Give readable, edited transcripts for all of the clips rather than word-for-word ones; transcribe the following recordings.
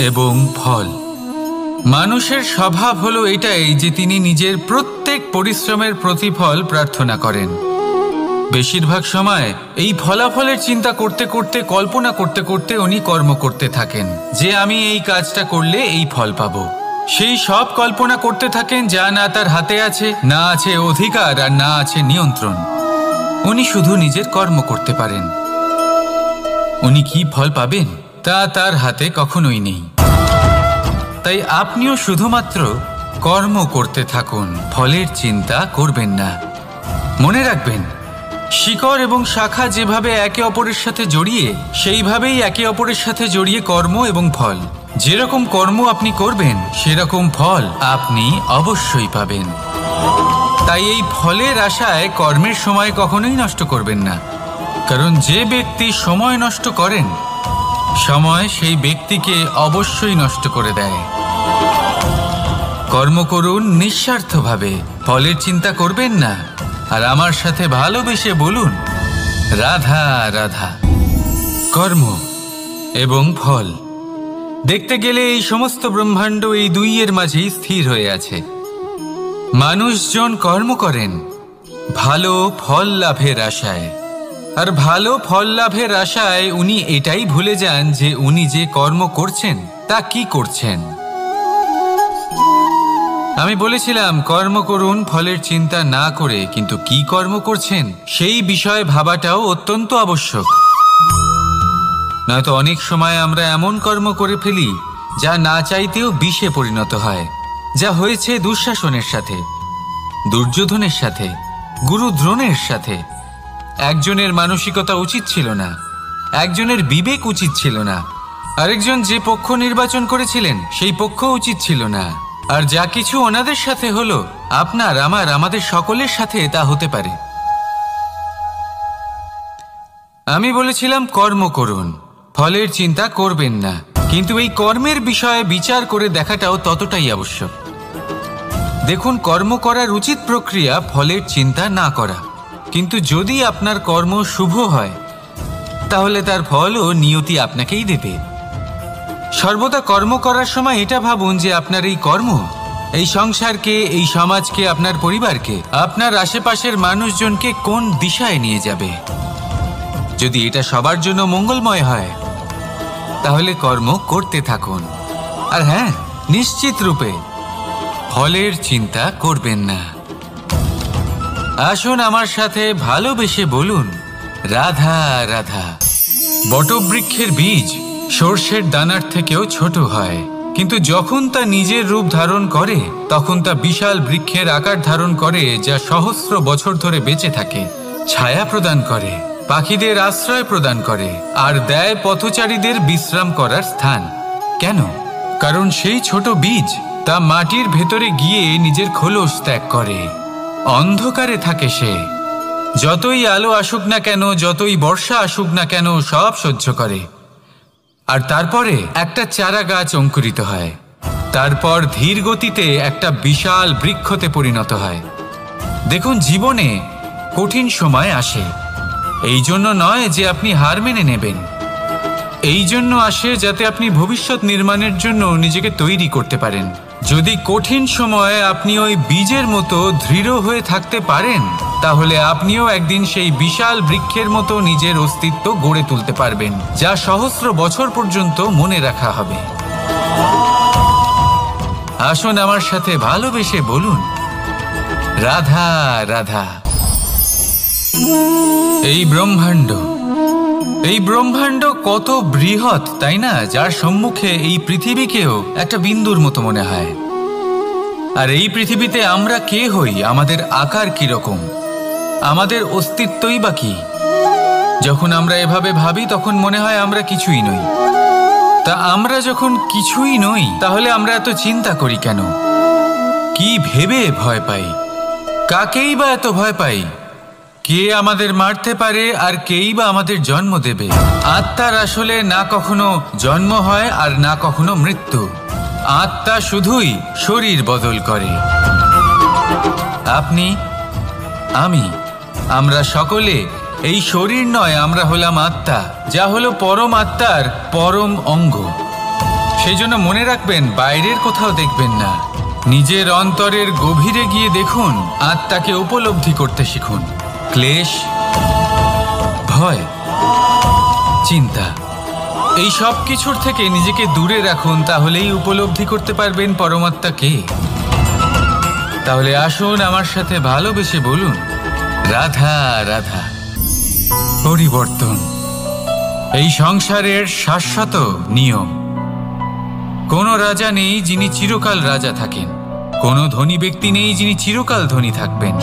এবং ফল। মানুষের স্বভাব হলো এটাই যে তিনি নিজের প্রত্যেক পরিশ্রমের প্রতিফল প্রার্থনা করেন। বেশিরভাগ সময় এই ফলাফলের চিন্তা করতে করতে, কল্পনা করতে করতে উনি কর্ম করতে থাকেন যে আমি এই কাজটা করলে এই ফল পাবো। সেই সব কল্পনা করতে থাকেন যা না তার হাতে আছে, না আছে অধিকার, আর না আছে নিয়ন্ত্রণ। উনি শুধু নিজের কর্ম করতে পারেন। উনি কি ফল পাবেন তা তার হাতে কখনোই নেই। তাই আপনিও শুধুমাত্র কর্ম করতে থাকুন, ফলের চিন্তা করবেন না। মনে রাখবেন, শিকড় এবং শাখা যেভাবে একে অপরের সাথে জড়িয়ে, সেইভাবেই একে অপরের সাথে জড়িয়ে কর্ম এবং ফল। যেরকম কর্ম আপনি করবেন সেরকম ফল আপনি অবশ্যই পাবেন। তাই এই ফলের আশায় কর্মের সময় কখনোই নষ্ট করবেন না, কারণ যে ব্যক্তি সময় নষ্ট করেন, সময় সেই ব্যক্তিকে অবশ্যই নষ্ট করে দেয়। কর্ম করুন নিঃস্বার্থভাবে, ফলের চিন্তা করবেন না, আর আমার সাথে ভালোবেসে বলুন রাধা রাধা। কর্ম এবং ফল। দেখতে গেলে এই সমস্ত ব্রহ্মাণ্ড এই দুইয়ের মাঝেই স্থির হয়ে আছে। মানুষজন কর্ম করেন ভালো ফল লাভের আশায়, আর ভালো ফল লাভের আশায় উনি এটাই ভুলে যান যে উনি যে কর্ম করছেন তা কি করছেন। আমি বলেছিলাম কর্ম করুন ফলের চিন্তা না করে, কিন্তু কি কর্ম করছেন সেই বিষয়ে ভাবাটাও অত্যন্ত আবশ্যক। নয়তো অনেক সময় আমরা এমন কর্ম করে ফেলি যা না চাইতেও বিষে পরিণত হয়, যা হয়েছে দুঃশাসনের সাথে, দুর্যোধনের সাথে, গুরু দ্রোণের সাথে। একজনের মানসিকতা উচিত ছিল না, একজনের বিবেক উচিত ছিল না, আরেকজন যে পক্ষ নির্বাচন করেছিলেন সেই পক্ষ উচিত ছিল না। আর যা কিছু ওনাদের সাথে হলো, আপনার, আমার, আমাদের সকলের সাথে তা হতে পারে। আমি বলেছিলাম কর্ম করুন, ফলের চিন্তা করবেন না, কিন্তু এই কর্মের বিষয়ে বিচার করে দেখাটাও ততটাই আবশ্যক। দেখুন, কর্ম করার উচিত প্রক্রিয়া ফলের চিন্তা না করা, কিন্তু যদি আপনার কর্ম শুভ হয় তাহলে তার ফলও নিয়তি আপনাকেই দেবে। সর্বদা কর্ম করার সময় এটা ভাবুন যে আপনার এই কর্ম এই সংসারকে, এই সমাজকে, আপনার পরিবারকে, আপনার আশেপাশের মানুষজনকে কোন দিশায় নিয়ে যাবে। যদি এটা সবার জন্য মঙ্গলময় হয় তাহলে কর্ম করতে থাকুন। আর হ্যাঁ, নিশ্চিত রূপে ফলের চিন্তা করবেন না। আসুন আমার সাথে ভালোবেসে বলুন রাধা রাধা। বটবৃক্ষের বীজ সর্ষের দানার থেকেও ছোট হয়, কিন্তু যখন তা নিজের রূপ ধারণ করে তখন তা বিশাল বৃক্ষের আকার ধারণ করে, যা সহস্র বছর ধরে বেঁচে থাকে, ছায়া প্রদান করে, পাখিদের আশ্রয় প্রদান করে, আর দেয় পথচারীদের বিশ্রাম করার স্থান। কেন? কারণ সেই ছোট বীজ তা মাটির ভেতরে গিয়ে নিজের খোলস ত্যাগ করে। অন্ধকারে থাকে সে, যতই আলো আসুক না কেন, যতই বর্ষা আসুক না কেন, সব সহ্য করে। আর তারপরে একটা চারা গাছ অঙ্কুরিত হয়, তারপর ধীর গতিতে একটা বিশাল বৃক্ষতে পরিণত হয়। দেখুন, জীবনে কঠিন সময় আসে, এই জন্য নয় যে আপনি হার মেনে নেবেন, এই জন্য আসে যাতে আপনি ভবিষ্যৎ নির্মাণের জন্য নিজেকে তৈরি করতে পারেন। যদি কঠিন সময়ে আপনি ওই বীজের মতো দৃঢ় হয়ে থাকতে পারেন, তাহলে আপনিও একদিন সেই বিশাল বৃক্ষের মতো নিজের অস্তিত্ব গড়ে তুলতে পারবেন, যা সহস্র বছর পর্যন্ত মনে রাখা হবে। আসুন আমার সাথে ভালোবেসে বলুন রাধা রাধা। এই ব্রহ্মাণ্ড কত বৃহৎ, তাই না? যার সম্মুখে এই পৃথিবীকেও একটা বিন্দুর মতো মনে হয়। আর এই পৃথিবীতে আমরা কে হই, আমাদের আকার কিরকম, আমাদের অস্তিত্বই বা কি? যখন আমরা এভাবে ভাবি তখন মনে হয় আমরা কিছুই নই। তা আমরা যখন কিছুই নই, তাহলে আমরা এত চিন্তা করি কেন? কি ভেবে ভয় পাই? কাকেই বা এত ভয় পাই? কে আমাদের মারতে পারে আর কেই বা আমাদের জন্ম দেবে? আত্মার আসলে না কখনো জন্ম হয় আর না কখনো মৃত্যু। আত্মা শুধুই শরীর বদল করে। আপনি, আমি, আমরা সকলে এই শরীর নয়, আমরা হলাম আত্মা, যা হলো পরম আত্মার পরম অঙ্গ। সেই জন্য মনে রাখবেন, বাইরের কোথাও দেখবেন না, নিজের অন্তরের গভীরে গিয়ে দেখুন, আত্মাকে উপলব্ধি করতে শিখুন। ক্লেশ, ভয়, চিন্তা, এই সব কিছুর থেকে নিজেকে দূরে রাখুন, তাহলেই উপলব্ধি করতে পারবেন পরমাত্মাকে। তাহলে আসুন আমার সাথে ভালোবেসে বলুন, রাধা রাধা। পরিবর্তন এই সংসারের শাশ্বত নিয়ম। কোনো রাজা নেই যিনি চিরকাল রাজা থাকেন, কোনো ধনী ব্যক্তি নেই যিনি চিরকাল ধনী থাকবেন।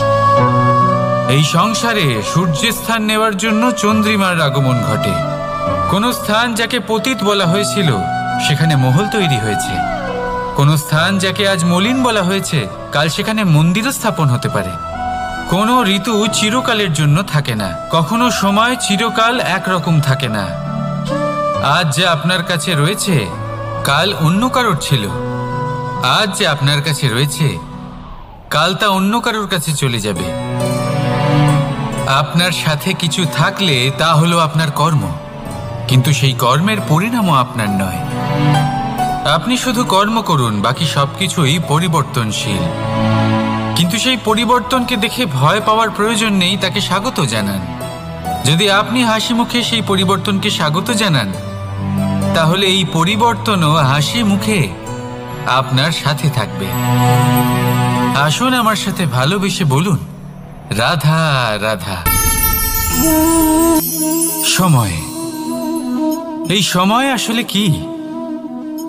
এই সংসারে সূর্যের স্থান নেওয়ার জন্য চন্দ্রিমার আগমন ঘটে। কোনো স্থান যাকে পতিত বলা হয়েছিল সেখানে মহল তৈরি হয়েছে। কোনো স্থান যাকে আজ মলিন বলা হয়েছে কাল সেখানে মন্দিরও স্থাপন হতে পারে। কোনো ঋতু চিরকালের জন্য থাকে না, কখনো সময় চিরকাল একরকম থাকে না। আজ যে আপনার কাছে রয়েছে কাল অন্য কারোর ছিল, আজ যে আপনার কাছে রয়েছে কাল তা অন্য কারোর কাছে চলে যাবে। আপনার সাথে কিছু থাকলে তা হলো আপনার কর্ম, কিন্তু সেই কর্মের পরিণামও আপনার নয়। আপনি শুধু কর্ম করুন, বাকি সবকিছুই পরিবর্তনশীল। কিন্তু সেই পরিবর্তনকে দেখে ভয় পাওয়ার প্রয়োজন নেই, তাকে স্বাগত জানান। যদি আপনি হাসি মুখে সেই পরিবর্তনকে স্বাগত জানান, তাহলে এই পরিবর্তনও হাসি মুখে আপনার সাথে থাকবে। আসুন আমার সাথে ভালোবেসে বলুন, রাধা রাধা। সময়, এই সময় আসলে কি?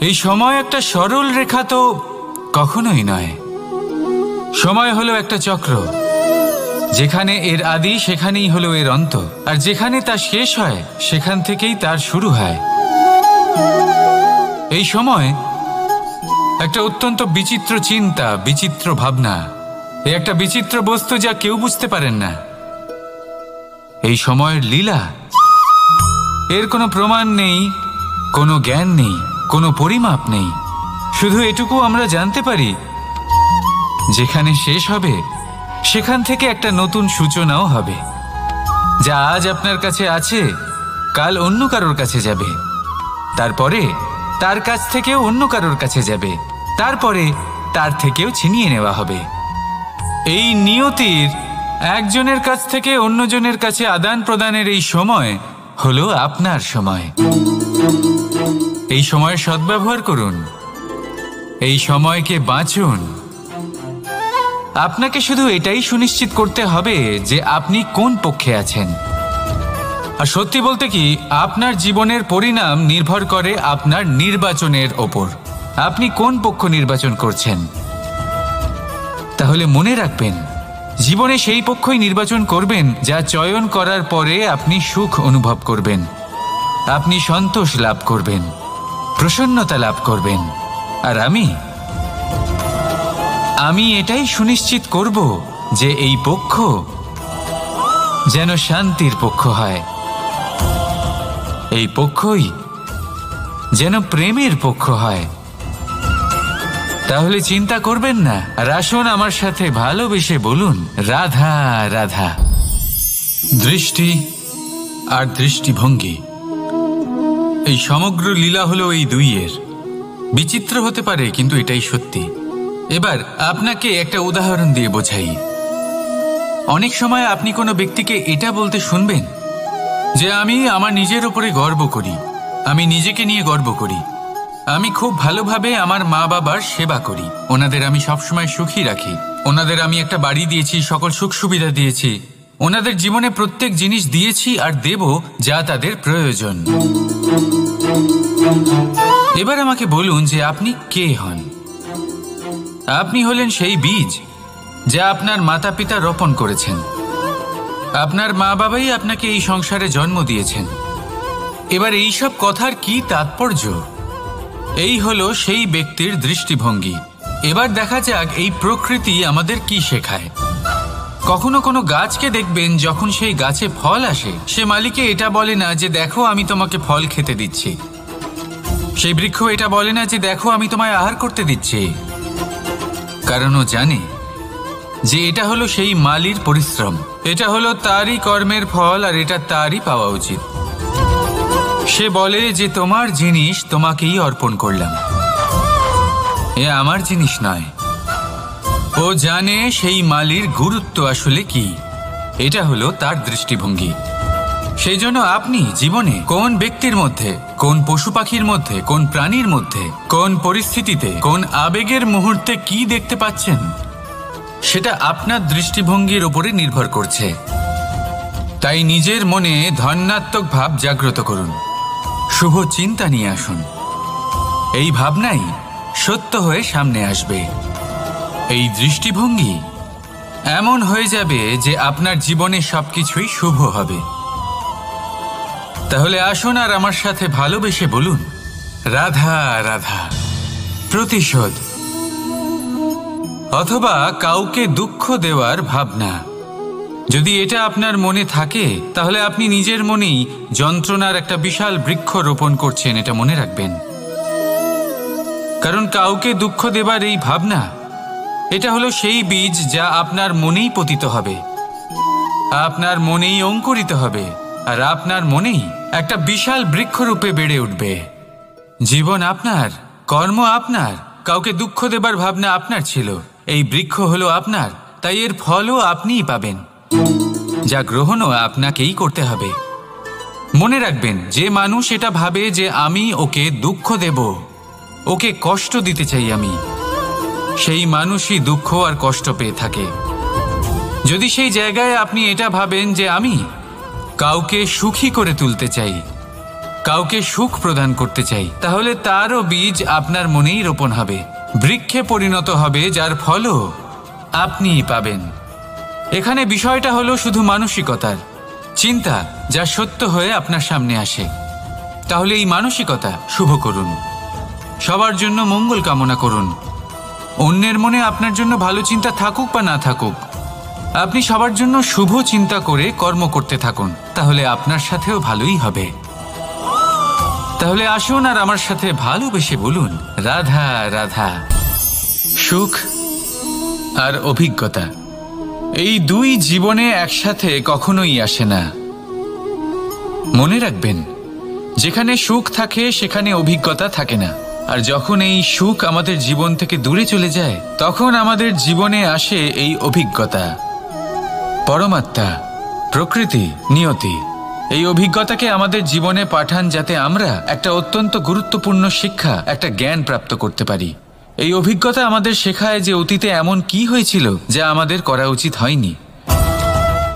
এই সময় একটা সরল রেখা তো কখনোই নয়। সময় হলো একটা চক্র, যেখানে এর আদি সেখানেই হলো এর অন্ত, আর যেখানে তা শেষ হয় সেখান থেকেই তার শুরু হয়। এই সময় একটা অত্যন্ত বিচিত্র চিন্তা, বিচিত্র ভাবনা, একটা বিচিত্র বস্তু যা কেউ বুঝতে পারেন না। এই সময়ের লীলা, এর কোনো প্রমাণ নেই, কোনো জ্ঞান নেই, কোনো পরিমাপ নেই। শুধু এটুকু আমরা জানতে পারি, যেখানে শেষ হবে সেখান থেকে একটা নতুন সূচনাও হবে। যা আজ আপনার কাছে আছে কাল অন্য কারোর কাছে যাবে, তারপরে তার কাছ থেকেও অন্য কারোর কাছে যাবে, তারপরে তার থেকেও ছিনিয়ে নেওয়া হবে। এই নিয়তির একজনের কাছ থেকে অন্যজনের কাছে আদান প্রদানের এই সময় হলো আপনার সময়। এই সময়ের সদ্ব্যবহার করুন, এই সময়কে বাঁচুন। আপনাকে শুধু এটাই সুনিশ্চিত করতে হবে যে আপনি কোন পক্ষে আছেন। আর সত্যি বলতে কি, আপনার জীবনের পরিণাম নির্ভর করে আপনার নির্বাচনের ওপর। আপনি কোন পক্ষ নির্বাচন করছেন। তাহলে মনে রাখবেন, জীবনে সেই পক্ষই নির্বাচন করবেন যা চয়ন করার পরে আপনি সুখ অনুভব করবেন, আপনি সন্তোষ লাভ করবেন, প্রসন্নতা লাভ করবেন। আর আমি এটাই সুনিশ্চিত করব যে এই পক্ষ যেন শান্তির পক্ষ হয়, এই পক্ষই যেন প্রেমের পক্ষ হয়। তাহলে চিন্তা করবেন না, আর আসুন আমার সাথে ভালোবেসে বলুন, রাধা রাধা। দৃষ্টি আর দৃষ্টিভঙ্গি, এই সমগ্র লীলা হলো এই দুইয়ের। বিচিত্র হতে পারে, কিন্তু এটাই সত্যি। এবার আপনাকে একটা উদাহরণ দিয়ে বোঝাই। অনেক সময় আপনি কোনো ব্যক্তিকে এটা বলতে শুনবেন যে আমি আমার নিজের উপরে গর্ব করি, আমি নিজেকে নিয়ে গর্ব করি, আমি খুব ভালোভাবে আমার মা বাবার সেবা করি, ওনাদের আমি সবসময় সুখী রাখি, ওনাদের আমি একটা বাড়ি দিয়েছি, সকল সুখ সুবিধা দিয়েছি, ওনাদের জীবনে প্রত্যেক জিনিস দিয়েছি আর দেব যা তাদের প্রয়োজন। এবার আমাকে বলুন যে আপনি কে হন। আপনি হলেন সেই বীজ যা আপনার মাতা পিতা রোপণ করেছেন। আপনার মা বাবাই আপনাকে এই সংসারে জন্ম দিয়েছেন। এবার এইসব কথার কি তাৎপর্য? এই হলো সেই ব্যক্তির দৃষ্টিভঙ্গি। এবার দেখা যাক এই প্রকৃতি আমাদের কি শেখায়। কখনো কোনো গাছকে দেখবেন, যখন সেই গাছে ফল আসে, সে মালিকে এটা বলে না যে দেখো আমি তোমাকে ফল খেতে দিচ্ছি। সেই বৃক্ষ এটা বলে না যে দেখো আমি তোমায় আহার করতে দিচ্ছি, কারণ ও জানে যে এটা হলো সেই মালির পরিশ্রম, এটা হলো তারই কর্মের ফল, আর এটা তারই পাওয়া উচিত। সে বলে যে তোমার জিনিস তোমাকেই অর্পণ করলাম। এ আমার জিনিস নয়। ও জানে সেই মালির গুরুত্ব আসলে কি। এটা হলো তার দৃষ্টিভঙ্গি। সেই জন্য আপনি জীবনে কোন ব্যক্তির মধ্যে, কোন পশু পাখির মধ্যে, কোন প্রাণীর মধ্যে, কোন পরিস্থিতিতে, কোন আবেগের মুহূর্তে কি দেখতে পাচ্ছেন, সেটা আপনার দৃষ্টিভঙ্গির উপরে নির্ভর করছে। তাই নিজের মনে ধনাত্মক ভাব জাগ্রত করুন, শুভ চিন্তা নিয়ে আসুন। এই ভাবনাই সত্য হয়ে সামনে আসবে। এই দৃষ্টিভঙ্গি এমন হয়ে যাবে যে আপনার জীবনে সবকিছুই শুভ হবে। তাহলে আসুন আর আমার সাথে ভালোবেসে বলুন, রাধা রাধা। প্রতিশোধ অথবা কাউকে দুঃখ দেওয়ার ভাবনা, যদি এটা আপনার মনে থাকে তাহলে আপনি নিজের মনেই যন্ত্রণার একটা বিশাল বৃক্ষ রোপণ করছেন, এটা মনে রাখবেন। কারণ কাউকে দুঃখ দেবার এই ভাবনা, এটা হলো সেই বীজ যা আপনার মনেই পতিত হবে, আপনার মনেই অঙ্কুরিত হবে, আর আপনার মনেই একটা বিশাল বৃক্ষরূপে বেড়ে উঠবে। জীবন আপনার, কর্ম আপনার, কাউকে দুঃখ দেবার ভাবনা আপনার ছিল, এই বৃক্ষ হলো আপনার, তাই এর ফলও আপনিই পাবেন, যা গ্রহণও আপনাকেই করতে হবে। মনে রাখবেন, যে মানুষ এটা ভাবে যে আমি ওকে দুঃখ দেব, ওকে কষ্ট দিতে চাই আমি, সেই মানুষই দুঃখ আর কষ্ট পেয়ে থাকে। যদি সেই জায়গায় আপনি এটা ভাবেন যে আমি কাউকে সুখী করে তুলতে চাই, কাউকে সুখ প্রদান করতে চাই, তাহলে তারও বীজ আপনার মনেই রোপণ হবে, বৃক্ষে পরিণত হবে, যার ফলও আপনিই পাবেন। এখানে বিষয়টা হলো শুধু মানসিকতার চিন্তা, যা সত্য হয়ে আপনার সামনে আসে। তাহলে এই মানসিকতা শুভ করুন, সবার জন্য মঙ্গল কামনা করুন। অন্যের মনে আপনার জন্য ভালো চিন্তা থাকুক বা না থাকুক, আপনি সবার জন্য শুভ চিন্তা করে কর্ম করতে থাকুন, তাহলে আপনার সাথেও ভালোই হবে। তাহলে আসুন আর আমার সাথে ভালোবেসে বলুন, রাধা রাধা। সুখ আর অভিজ্ঞতা, এই দুই জীবনে একসাথে কখনোই আসে না। মনে রাখবেন, যেখানে সুখ থাকে সেখানে অভিজ্ঞতা থাকে না। আর যখন এই সুখ আমাদের জীবন থেকে দূরে চলে যায়, তখন আমাদের জীবনে আসে এই অভিজ্ঞতা। পরমাত্মা, প্রকৃতি, নিয়তি এই অভিজ্ঞতাকে আমাদের জীবনে পাঠান, যাতে আমরা একটা অত্যন্ত গুরুত্বপূর্ণ শিক্ষা, একটা জ্ঞান প্রাপ্ত করতে পারি। এই অভিজ্ঞতা আমাদের শেখায় যে অতীতে এমন কি হয়েছিল যা আমাদের করা উচিত হয়নি।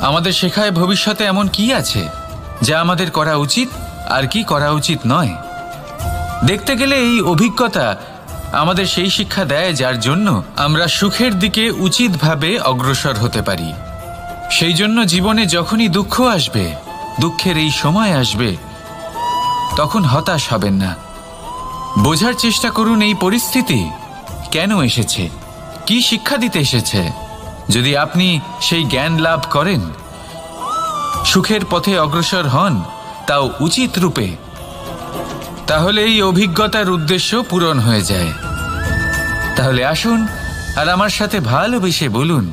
আমাদের শেখায় ভবিষ্যতে এমন কি আছে যা আমাদের করা উচিত আর কি করা উচিত নয়। দেখতে গেলে এই অভিজ্ঞতা আমাদের সেই শিক্ষা দেয় যার জন্য আমরা সুখের দিকে উচিতভাবে অগ্রসর হতে পারি। সেই জন্য জীবনে যখনই দুঃখ আসবে, দুঃখের এই সময় আসবে, তখন হতাশ হবেন না। বোঝার চেষ্টা করুন এই পরিস্থিতি কেন এসেছে, কি শিক্ষা দিতে এসেছে। যদি আপনি সেই জ্ঞান লাভ করেন, সুখের পথে অগ্রসর হন, তাও উচিত রূপে, তাহলে এই অভিজ্ঞতার উদ্দেশ্য পূরণ হয়ে যায়। তাহলে আসুন আর আমার সাথে ভালোবেসে বলুন,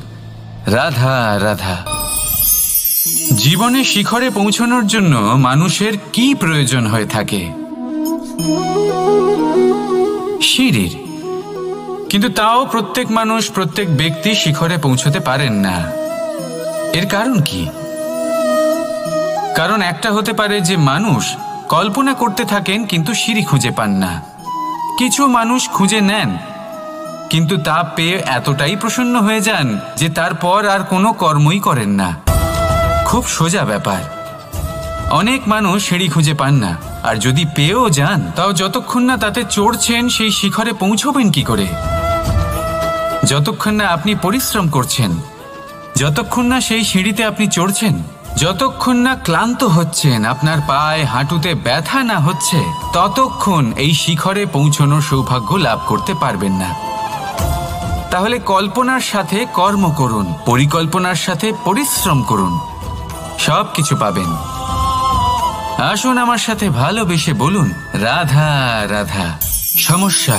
রাধা রাধা। জীবনে শিখরে পৌঁছানোর জন্য মানুষের কি প্রয়োজন হয়ে থাকে? সিঁড়ির। কিন্তু তাও প্রত্যেক মানুষ, প্রত্যেক ব্যক্তি শিখরে পৌঁছতে পারেন না। এর কারণ কি? কারণ একটা হতে পারে যে মানুষ কল্পনা করতে থাকেন কিন্তু সিঁড়ি খুঁজে পান না। কিছু মানুষ খুঁজে নেন কিন্তু তা পেয়ে এতটাই প্রসন্ন হয়ে যান যে তারপর আর কোনো কর্মই করেন না। খুব সোজা ব্যাপার। অনেক মানুষ সিঁড়ি খুঁজে পান না, আর যদি পেয়েও যান তাও যতক্ষণ না তাতে চড়ছেন সেই শিখরে পৌঁছবেন কি করে? যতক্ষণ না আপনি পরিশ্রম করছেন, যতক্ষণ না সেই সিঁড়িতে আপনি চড়ছেন, যতক্ষণ না ক্লান্ত হচ্ছেন, আপনার পায়ে হাঁটুতে ব্যথা না হচ্ছে, ততক্ষণ এই শিখরে পৌঁছানোর সৌভাগ্য লাভ করতে পারবেন না। তাহলে কল্পনার সাথে কর্ম করুন, পরিকল্পনার সাথে পরিশ্রম করুন, সব কিছু পাবেন। আসুন আমার সাথে ভালোবেসে বলুন, রাধা রাধা। সমস্যা,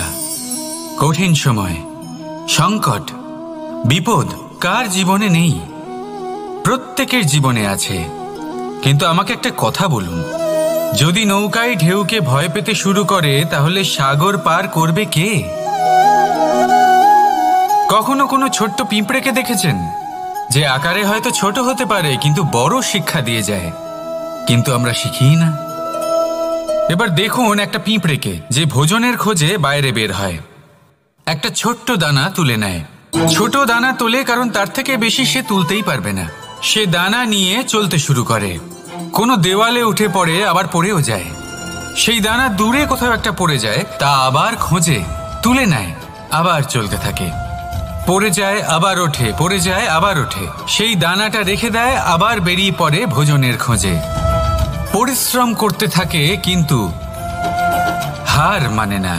কঠিন সময়, সংকট, বিপদ কার জীবনে নেই? প্রত্যেকের জীবনে আছে। কিন্তু আমাকে একটা কথা বলুন, যদি নৌকায় ঢেউকে ভয় পেতে শুরু করে, তাহলে সাগর পার করবে কে? কখনো কোনো ছোট্ট পিঁপড়েকে দেখেছেন যে আকারে হয়তো ছোট হতে পারে কিন্তু বড় শিক্ষা দিয়ে যায়, কিন্তু আমরা শিখি না। এবার দেখুন একটা পিঁপড়েকে যে ভোজনের খোঁজে বাইরে বের হয়, একটা ছোট্ট দানা তুলে নেয়। ছোট দানা তোলে কারণ তার থেকে বেশি সে তুলতেই পারবে না। সে দানা নিয়ে চলতে শুরু করে, কোনো দেওয়ালে উঠে পড়ে, আবার পড়েও যায়। সেই দানা দূরে কোথাও একটা পড়ে যায়, তা আবার খোঁজে, তুলে নেয়, আবার চলতে থাকে। পড়ে যায় আবার ওঠে, পড়ে যায় আবার ওঠে, সেই দানাটা রেখে দেয়, আবার বেরিয়ে পড়ে ভোজনের খোঁজে। পরিশ্রম করতে থাকে কিন্তু হার মানে না।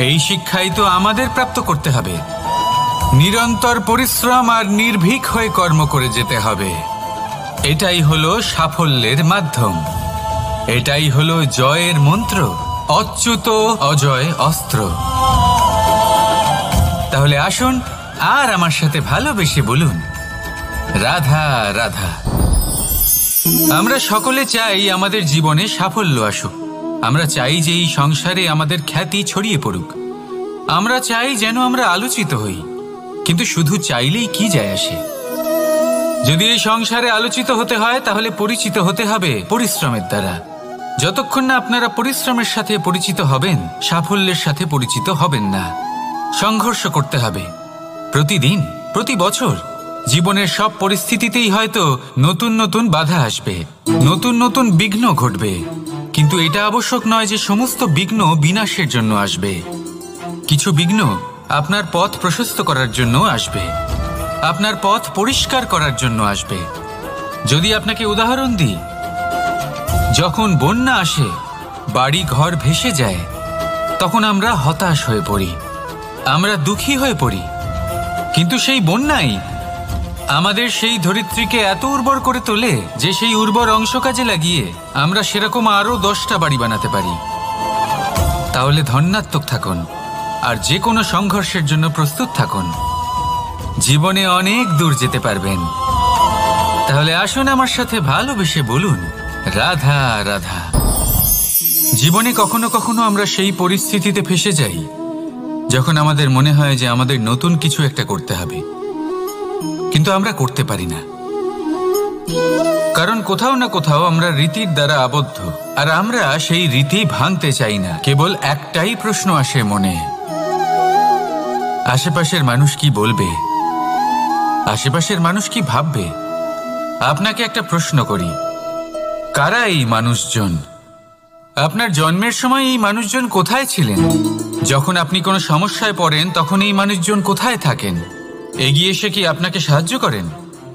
এই শিক্ষাই তো আমাদের প্রাপ্ত করতে হবে। নিরন্তর পরিশ্রম আর নির্ভীক হয়ে কর্ম করে যেতে হবে। এটাই হলো সাফল্যের মাধ্যম, এটাই হলো জয়ের মন্ত্র, অচ্যুত অজয় অস্ত্র। তাহলে আসুন আর আমার সাথে ভালোবেসে বলুন, রাধা রাধা। আমরা সকলে চাই আমাদের জীবনে সাফল্য আসুক। আমরা চাই যে এই সংসারে আমাদের খ্যাতি ছড়িয়ে পড়ুক। আমরা চাই যেন আমরা আলোচিত হই, কিন্তু শুধু চাইলেই কি যায় আসে? যদি এই সংসারে আলোচিত হতে হয় তাহলে পরিচিত হতে হবে পরিশ্রমের দ্বারা। যতক্ষণ না আপনারা পরিশ্রমের সাথে পরিচিত হবেন, সাফল্যের সাথে পরিচিত হবেন না। সংঘর্ষ করতে হবে প্রতিদিন, প্রতি বছর। জীবনের সব পরিস্থিতিতেই হয়তো নতুন নতুন বাধা আসবে, নতুন নতুন বিঘ্ন ঘটবে, কিন্তু এটা আবশ্যক নয় যে সমস্ত বিঘ্ন বিনাশের জন্য আসবে। কিছু বিঘ্ন আপনার পথ প্রশস্ত করার জন্য আসবে, আপনার পথ পরিষ্কার করার জন্য আসবে। যদি আপনাকে উদাহরণ দিই, যখন বন্যা আসে, বাড়ি ঘর ভেসে যায়, তখন আমরা হতাশ হয়ে পড়ি, আমরা দুঃখী হয়ে পড়ি। কিন্তু সেই বন্যাই আমাদের সেই ধরিত্রীকে এত উর্বর করে তোলে যে সেই উর্বর অংশ কাজে লাগিয়ে আমরা সেরকম আরো 10টা বাড়ি বানাতে পারি। তাহলে ধন্যাত্মক থাকুন আর যে কোনো সংঘর্ষের জন্য প্রস্তুত থাকুন। জীবনে অনেক দূর যেতে পারবেন। তাহলে আসুন আমার সাথে ভালোবেসে বলুন, রাধা রাধা। জীবনে কখনো কখনো আমরা সেই পরিস্থিতিতে ফেসে যাই যখন আমাদের মনে হয় যে আমাদের নতুন কিছু একটা করতে হবে, কিন্তু আমরা করতে পারি না, কারণ কোথাও না কোথাও আমরা রীতির দ্বারা আবদ্ধ, আর আমরা সেই রীতি ভাঙতে চাই না। কেবল একটাই প্রশ্ন আসে মনে, আশেপাশের মানুষ কি বলবে, আশেপাশের মানুষ কি ভাববে। আপনাকে একটা প্রশ্ন করি, কারা এই মানুষজন? আপনার জন্মের সময় এই মানুষজন কোথায় ছিলেন? যখন আপনি কোনো সমস্যায় পড়েন তখন এই মানুষজন কোথায় থাকেন? এগিয়ে এসে কি আপনাকে সাহায্য করেন,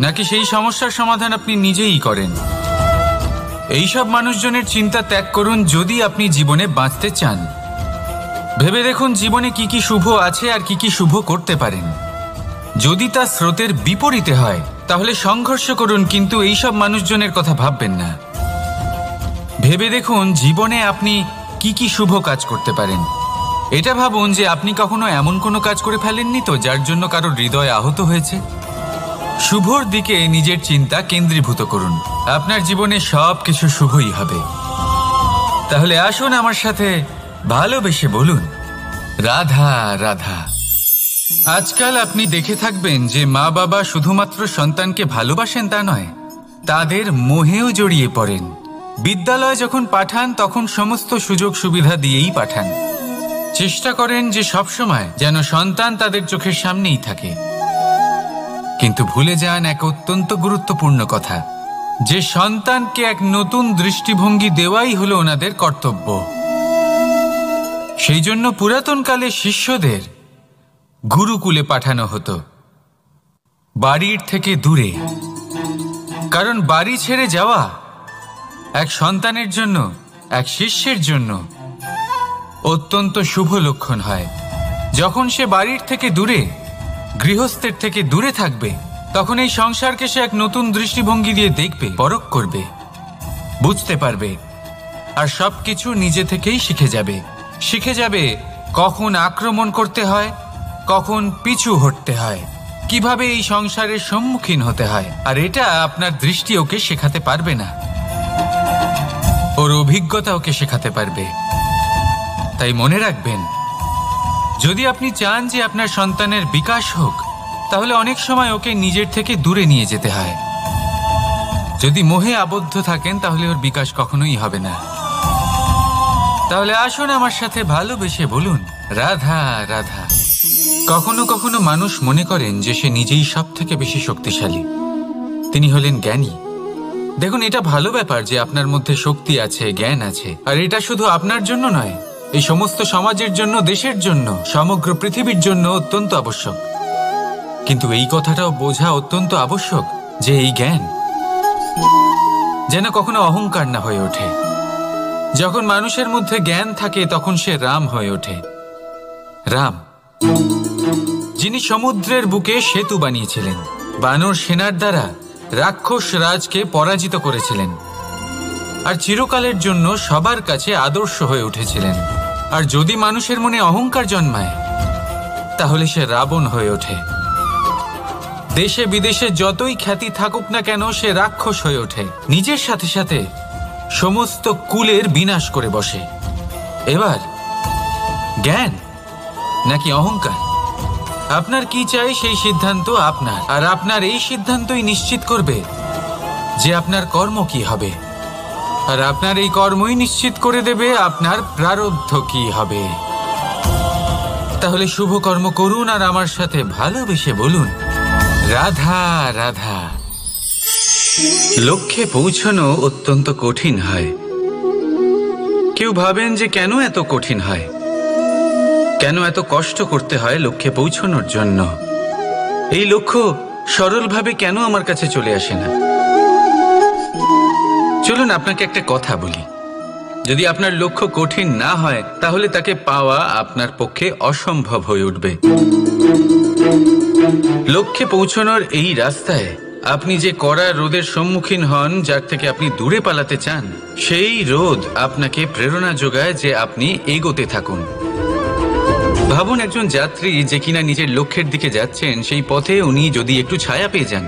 নাকি সেই সমস্যার সমাধান আপনি নিজেই করেন? এইসব মানুষজনের চিন্তা ত্যাগ করুন যদি আপনি জীবনে বাঁচতে চান। ভেবে দেখুন জীবনে কি কি শুভ আছে আর কি কি শুভ করতে পারেন। যদি তা স্রোতের বিপরীতে হয় তাহলে সংঘর্ষ করুন, কিন্তু এইসব মানুষজনের কথা ভাববেন না। ভেবে দেখুন জীবনে আপনি কি কি শুভ কাজ করতে পারেন। এটা ভাবুন যে আপনি কখনো এমন কোনো কাজ করে ফেলেননি তো যার জন্য কারো হৃদয় আহত হয়েছে। শুভর দিকে নিজের চিন্তা কেন্দ্রীভূত করুন, আপনার জীবনে সব কিছু শুভই হবে। তাহলে আসুন আমার সাথে ভালোবেসে বলুন, রাধা রাধা। আজকাল আপনি দেখে থাকবেন যে মা বাবা শুধুমাত্র সন্তানকে ভালোবাসেন তা নয়, তাদের মোহেও জড়িয়ে পড়েন। বিদ্যালয়ে যখন পাঠান তখন সমস্ত সুযোগ সুবিধা দিয়েই পাঠান। চেষ্টা করেন যে সবসময় যেন সন্তান তাদের চোখের সামনেই থাকে, কিন্তু ভুলে যান এক অত্যন্ত গুরুত্বপূর্ণ কথা, যে সন্তানকে এক নতুন দৃষ্টিভঙ্গি দেওয়াই হলো ওনাদের কর্তব্য। সেই জন্য পুরাতনকালে শিষ্যদের গুরুকুলে পাঠানো হতো, বাড়ির থেকে দূরে। কারণ বাড়ি ছেড়ে যাওয়া এক সন্তানের জন্য, এক শিষ্যের জন্য অত্যন্ত শুভ লক্ষণ হয়। যখন সে বাড়ির থেকে দূরে, গৃহস্থের থেকে দূরে থাকবে, তখন এই সংসারকে সে এক নতুন দৃষ্টিভঙ্গি দিয়ে দেখবে, পরখ করবে, বুঝতে পারবে, আর সবকিছু নিজে থেকেই শিখে যাবে। শিখে যাবে কখন আক্রমণ করতে হয়, কখন পিছু হটতে হয়, কিভাবে এই সংসারের সম্মুখীন হতে হয়। আর এটা আপনার দৃষ্টি ওকে শেখাতে পারবে না, ওর অভিজ্ঞতা ওকে শেখাতে পারবে। তাই মনে রাখবেন, যদি আপনি চান যে আপনার সন্তানের বিকাশ হোক, তাহলে অনেক সময় ওকে নিজের থেকে দূরে নিয়ে যেতে হয়। যদি মোহে আবদ্ধ থাকেন তাহলে ওর বিকাশ কখনোই হবে না। তাহলে আসুন আমার সাথে ভালোবেসে বলুন, রাধা রাধা। কখনো কখনো মানুষ মনে করেন যে সে নিজেই সব থেকে বেশি শক্তিশালী। তিনি হলেন জ্ঞানী। দেখুন, এটা ভালো ব্যাপার যে আপনার মধ্যে শক্তি আছে, জ্ঞান আছে, আর এটা শুধু আপনার জন্য নয়, এই সমস্ত সমাজের জন্য, দেশের জন্য, সমগ্র পৃথিবীর জন্য অত্যন্ত আবশ্যক। কিন্তু এই কথাটাও বোঝা অত্যন্ত আবশ্যক যে এই জ্ঞান যেন কখনো অহংকার না হয়ে ওঠে। যখন মানুষের মধ্যে জ্ঞান থাকে তখন সে রাম হয়ে ওঠে। রাম, যিনি সমুদ্রের বুকে সেতু বানিয়েছিলেন, বানর সেনার দ্বারা রাক্ষস রাজকে পরাজিত করেছিলেন, আর চিরকালের জন্য সবার কাছে আদর্শ হয়ে উঠেছিলেন। আর যদি মানুষের মনে অহংকার জন্মায় তাহলে সে রাবণ হয়ে ওঠে। দেশে বিদেশে যতই খ্যাতি থাকুক না কেন, সে রাক্ষস হয়ে ওঠে, নিজের সাথে সাথে সমস্ত কুলের বিনাশ করে বসে। এবার জ্ঞান নাকি অহংকার, আপনার কি চাই সেই সিদ্ধান্ত আপনার, আর আপনার এই সিদ্ধান্তই নিশ্চিত করবে যে আপনার কর্ম কি হবে, আর আপনার এই কর্মই নিশ্চিত করে দেবে আপনার প্রারব্ধ কি হবে। তাহলে শুভ কর্ম করুন আর আমার সাথে ভালোবেসে বলুন, রাধা রাধা। লক্ষ্যে পৌঁছানো অত্যন্ত কঠিন হয়। কেউ ভাবেন যে কেন এত কঠিন হয়, কেন এত কষ্ট করতে হয় লক্ষ্যে পৌঁছানোর জন্য। এই লক্ষ্য সরলভাবে কেন আমার কাছে চলে আসে না? চলুন আপনাকে একটা কথা বলি, যদি আপনার লক্ষ্য কঠিন না হয় তাহলে তাকে পাওয়া আপনার পক্ষে অসম্ভব হয়ে উঠবে। লক্ষ্যে পৌঁছানোর এই রাস্তায় আপনি যে কড়া রোদের সম্মুখীন হন, যার থেকে আপনি দূরে পালাতে চান, সেই রোদ আপনাকে প্রেরণা যোগায় যে আপনি এগোতে থাকুন। ভাবুন, একজন যাত্রী যে কিনা নিজের লক্ষ্যের দিকে যাচ্ছেন, সেই পথে উনি যদি একটু ছায়া পেয়ে যান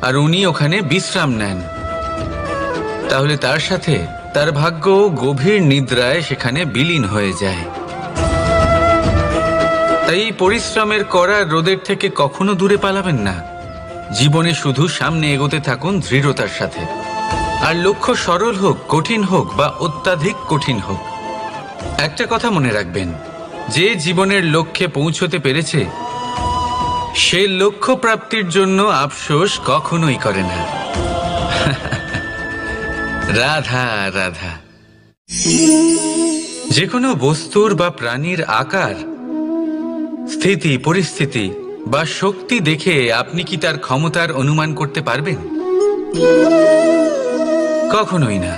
আর উনি ওখানে বিশ্রাম নেন, তাহলে তার সাথে তার ভাগ্য গভীর নিদ্রায় সেখানে বিলীন হয়ে যায়। তাই পরিশ্রমের কড়া রোদের থেকে কখনো দূরে পালাবেন না। জীবনে শুধু সামনে এগোতে থাকুন দৃঢ়তার সাথে। আর লক্ষ্য সরল হোক, কঠিন হোক বা অত্যাধিক কঠিন হোক, একটা কথা মনে রাখবেন, যে জীবনের লক্ষ্যে পৌঁছতে পেরেছে সে লক্ষ্য প্রাপ্তির জন্য আফসোস কখনোই করে না। রাধা রাধা। যে কোনো বস্তুর বা প্রাণীর আকার, স্থিতি, পরিস্থিতি বা শক্তি দেখে আপনি কি তার ক্ষমতার অনুমান করতে পারবেন? কখনোই না।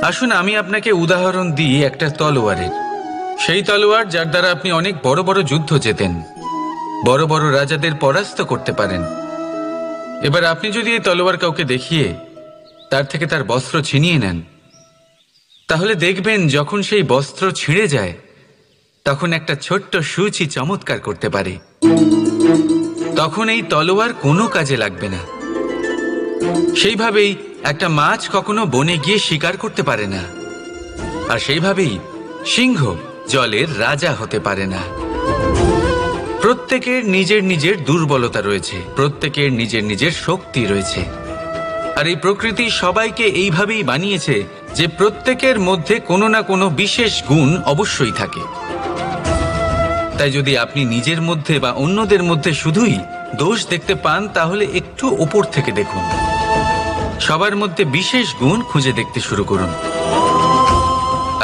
আসুন আমি আপনাকে উদাহরণ দিই একটা তলোয়ারের। সেই তলোয়ার যার দ্বারা আপনি অনেক বড় বড় যুদ্ধ জেতেন, বড় বড় রাজাদের পরাস্ত করতে পারেন। এবার আপনি যদি এই তলোয়ার কাউকে দেখিয়ে তার থেকে তার বস্ত্র ছিনিয়ে নেন, তাহলে দেখবেন যখন সেই বস্ত্র ছিঁড়ে যায় তখন একটা ছোট্ট সূচি চমৎকার করতে পারে। তখন এই তলোয়ার কোনো কাজে লাগবে না। সেইভাবেই একটা মাছ কখনো বনে গিয়ে শিকার করতে পারে না, আর সেইভাবেই সিংহ জলের রাজা হতে পারে না। প্রত্যেকের নিজের নিজের দুর্বলতা রয়েছে, প্রত্যেকের নিজের নিজের শক্তি রয়েছে, আর এই প্রকৃতি সবাইকে এইভাবেই বানিয়েছে যে প্রত্যেকের মধ্যে কোনো না কোনো বিশেষ গুণ অবশ্যই থাকে। তাই যদি আপনি নিজের মধ্যে বা অন্যদের মধ্যে শুধুই দোষ দেখতে পান, তাহলে একটু ওপর থেকে দেখুন, সবার মধ্যে বিশেষ গুণ খুঁজে দেখতে শুরু করুন।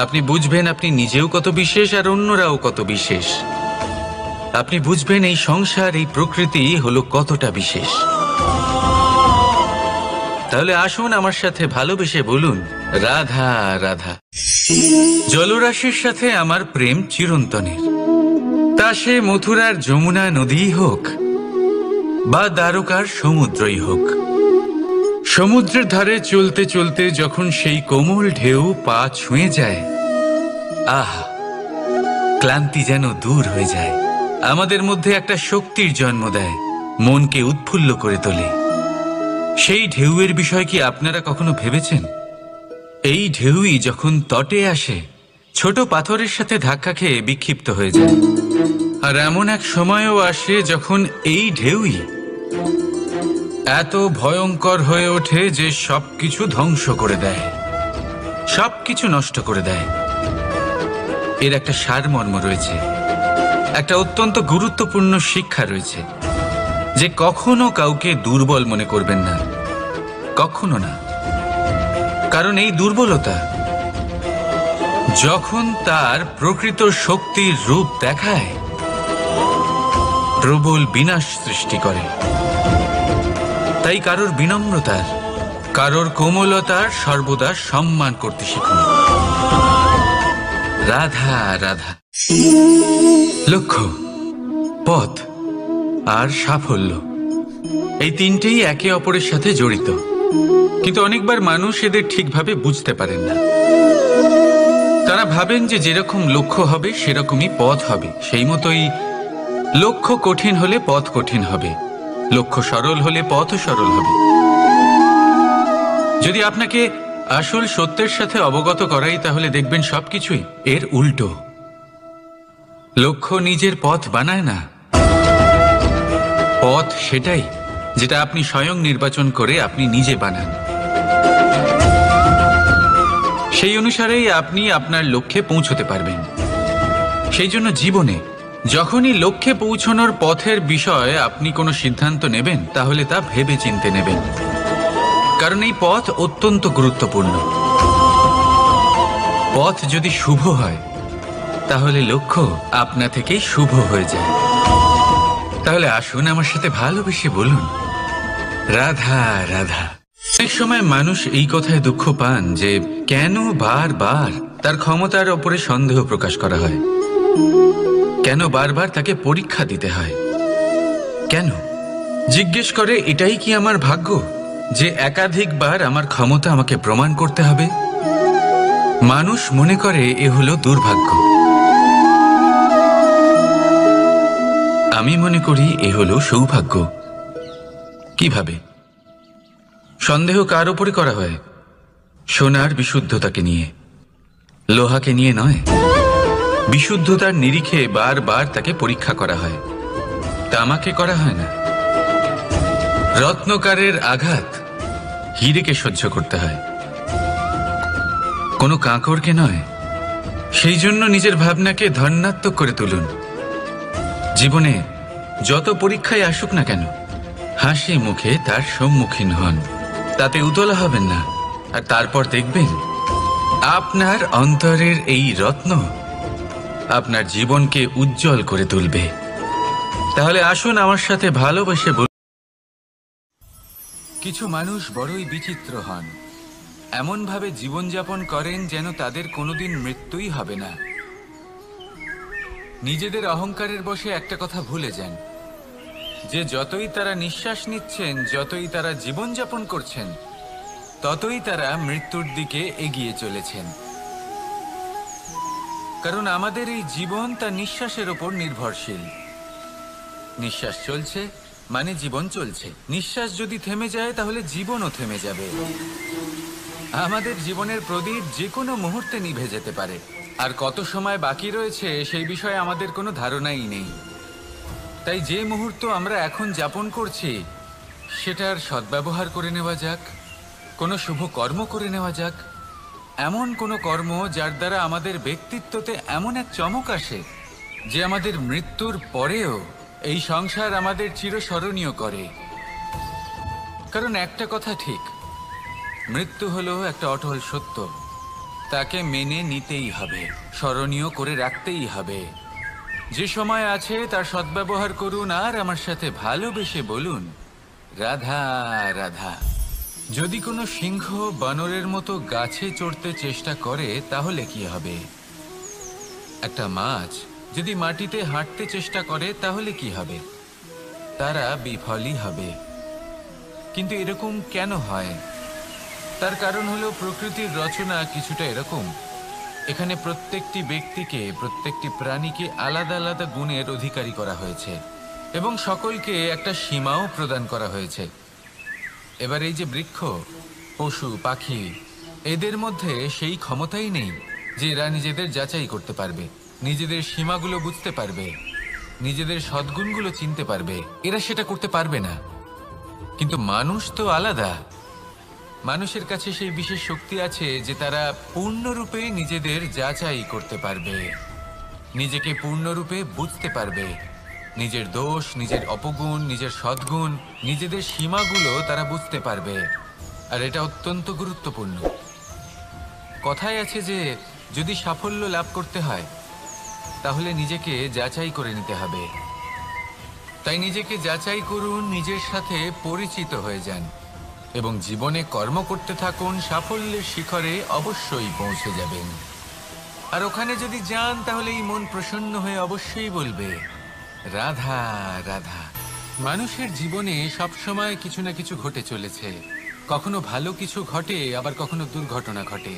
আপনি বুঝবেন আপনি নিজেও কত বিশেষ আর অন্যরাও কত বিশেষ। আপনি বুঝবেন এই সংসার, এই প্রকৃতি হলো কতটা বিশেষ। তাহলে আসুন আমার সাথে ভালোবেসে বলুন, রাধা রাধা। জলরাশির সাথে আমার প্রেম চিরন্তনের। তা সে মথুরার যমুনা নদীই হোক বা দ্বারকার সমুদ্রই হোক। সমুদ্রের ধারে চলতে চলতে যখন সেই কোমল ঢেউ পা ছুঁয়ে যায়, আহা, ক্লান্তি যেন দূর হয়ে যায়। আমাদের মধ্যে একটা শক্তির জন্ম দেয়, মনকে উৎফুল্ল করে তোলে। সেই ঢেউয়ের বিষয় কি আপনারা কখনো ভেবেছেন? এই ঢেউই যখন তটে আসে ছোট পাথরের সাথে ধাক্কা খেয়ে বিক্ষিপ্ত হয়ে যায়। আর এমন এক সময়ও আসে যখন এই ঢেউই এত ভয়ঙ্কর হয়ে ওঠে যে সবকিছু ধ্বংস করে দেয়, সবকিছু নষ্ট করে দেয়। এর একটা সারমর্ম রয়েছে, একটা অত্যন্ত গুরুত্বপূর্ণ শিক্ষা রয়েছে, যে কখনো কাউকে দুর্বল মনে করবেন না, কখনো না। কারণ এই দুর্বলতা যখন তার প্রকৃত শক্তির রূপ দেখায়, প্রবল বিনাশ সৃষ্টি করে। তাই কারোর বিনম্রতার, কারোর কোমলতার সর্বদা সম্মান করতে শিখুন। রাধা রাধা। লক্ষ্য, পথ আর সাফল্য, এই তিনটেই একে অপরের সাথে জড়িত, কিন্তু অনেকবার মানুষ এদের ঠিকভাবে বুঝতে পারেন না। তারা ভাবেন যে যেরকম লক্ষ্য হবে সেরকমই পথ হবে, সেই মতোই লক্ষ্য কঠিন হলে পথ কঠিন হবে, লক্ষ্য সরল হলে পথও সরল হবে। যদি আপনাকে আসল সত্যের সাথে অবগত করাই, তাহলে দেখবেন সবকিছুই এর উল্টো। লক্ষ্য নিজের পথ বানায় না, পথ সেটাই যেটা আপনি স্বয়ং নির্বাচন করে আপনি নিজে বানান। সেই অনুসারেই আপনি আপনার লক্ষ্যে পৌঁছতে পারবেন। সেই জন্য জীবনে যখনই লক্ষ্যে পৌঁছানোর পথের বিষয়ে আপনি কোনো সিদ্ধান্ত নেবেন, তাহলে তা ভেবে চিন্তে নেবেন, কারণ এই পথ অত্যন্ত গুরুত্বপূর্ণ। পথ যদি শুভ হয়, তাহলে লক্ষ্য আপনা থেকেই শুভ হয়ে যায়। তাহলে আসুন আমার সাথে ভালোবেসে বলুন, রাধা রাধা। অনেক সময় মানুষ এই কথায় দুঃখ পান যে কেন বারবার তার ক্ষমতার ওপরে সন্দেহ প্রকাশ করা হয়, কেন বারবার তাকে পরীক্ষা দিতে হয়, কেন জিজ্ঞেস করে এটাই কি আমার ভাগ্য যে একাধিকবার আমার ক্ষমতা আমাকে প্রমাণ করতে হবে? মানুষ মনে করে এ হলো দুর্ভাগ্য। আমি মনে করি এ হলো সৌভাগ্য। কিভাবে? সন্দেহ কার উপরে করা হয়? সোনার বিশুদ্ধতাকে নিয়ে, লোহাকে নিয়ে নয়। বিশুদ্ধতার নিরিখে বারবার তাকে পরীক্ষা করা হয়, তামাকে করা হয় না। রত্নকারের আঘাত হীরেকে সহ্য করতে হয়, কোনো কাঁকড়কে নয়। সেই জন্য নিজের ভাবনাকে ধন্যাত্মক করে তুলুন। জীবনে যত পরীক্ষায় আসুক না কেন, হাসি মুখে তার সম্মুখীন হন, তাতে উতলা হবেন না। আর তারপর দেখবেন আপনার অন্তরের এই রত্ন আপনার জীবনকে উজ্জ্বল করে তুলবে। তাহলে আসুন আমার সাথে ভালোবেসে বলুন। কিছু মানুষ বড়ই বিচিত্র হন, এমনভাবে জীবনযাপন করেন যেন তাদের কোনোদিন মৃত্যুই হবে না। নিজেদের অহংকারের বশে একটা কথা ভুলে যান, যে যতই তারা নিঃশ্বাস নিচ্ছেন, যতই তারা জীবনযাপন করছেন, ততই তারা মৃত্যুর দিকে এগিয়ে চলেছেন। কারণ আমাদের এই জীবন তার নিঃশ্বাসের ওপর নির্ভরশীল। নিঃশ্বাস চলছে মানে জীবন চলছে। নিঃশ্বাস যদি থেমে যায়, তাহলে জীবনও থেমে যাবে। আমাদের জীবনের প্রদীপ যে কোনো মুহূর্তে নিভে যেতে পারে, আর কত সময় বাকি রয়েছে সেই বিষয়ে আমাদের কোনো ধারণাই নেই। তাই যে মুহূর্ত আমরা এখন যাপন করছি, সেটার সদ্ব্যবহার করে নেওয়া যাক, কোনো শুভ কর্ম করে নেওয়া যাক, এমন কোনো কর্ম যার দ্বারা আমাদের ব্যক্তিত্বতে এমন এক চমক আসে যে আমাদের মৃত্যুর পরেও এই সংসার আমাদের চিরস্মরণীয় করে। কারণ একটা কথা ঠিক, মৃত্যু হলো একটা অটল সত্য, তাকে মেনে নিতেই হবে, স্মরণীয় করে রাখতেই হবে। যে সময় আছে তার সদ্ব্যবহার করুন, আর আমার সাথে ভালোবেসে বলুন, রাধা রাধা। যদি কোনো সিংহ বানরের মতো গাছে চড়তে চেষ্টা করে, তাহলে কি হবে? একটা মাছ যদি মাটিতে হাঁটতে চেষ্টা করে, তাহলে কি হবে? তারা বিফলই হবে। কিন্তু এরকম কেন হয়? তার কারণ হলো প্রকৃতির রচনা কিছুটা এরকম। এখানে প্রত্যেকটি ব্যক্তিকে, প্রত্যেকটি প্রাণীকে আলাদা আলাদা গুণের অধিকারী করা হয়েছে, এবং সকলকে একটা সীমাও প্রদান করা হয়েছে। এবার এই যে বৃক্ষ, পশু, পাখি, এদের মধ্যে সেই ক্ষমতাই নেই যে এরা নিজেদের যাচাই করতে পারবে, নিজেদের সীমাগুলো বুঝতে পারবে, নিজেদের সদ্গুণগুলো চিনতে পারবে। এরা সেটা করতে পারবে না। কিন্তু মানুষ তো আলাদা। মানুষের কাছে সেই বিশেষ শক্তি আছে যে তারা পূর্ণরূপে নিজেদের যাচাই করতে পারবে, নিজেকে পূর্ণরূপে বুঝতে পারবে, নিজের দোষ, নিজের অপগুণ, নিজের সদ্গুণ, নিজেদের সীমাগুলো তারা বুঝতে পারবে। আর এটা অত্যন্ত গুরুত্বপূর্ণ। কথায় আছে যে যদি সাফল্য লাভ করতে হয় তাহলে নিজেকে যাচাই করে নিতে হবে। তাই নিজেকে যাচাই করুন, নিজের সাথে পরিচিত হয়ে যান এবং জীবনে কর্ম করতে থাকুন। সাফল্যের শিখরে অবশ্যই পৌঁছে যাবেন। আর ওখানে যদি যান তাহলে এই মন প্রসন্ন হয়ে অবশ্যই বলবে, রাধা রাধা। মানুষের জীবনে সবসময় কিছু না কিছু ঘটে চলেছে। কখনো ভালো কিছু ঘটে, আবার কখনো দুর্ঘটনা ঘটে।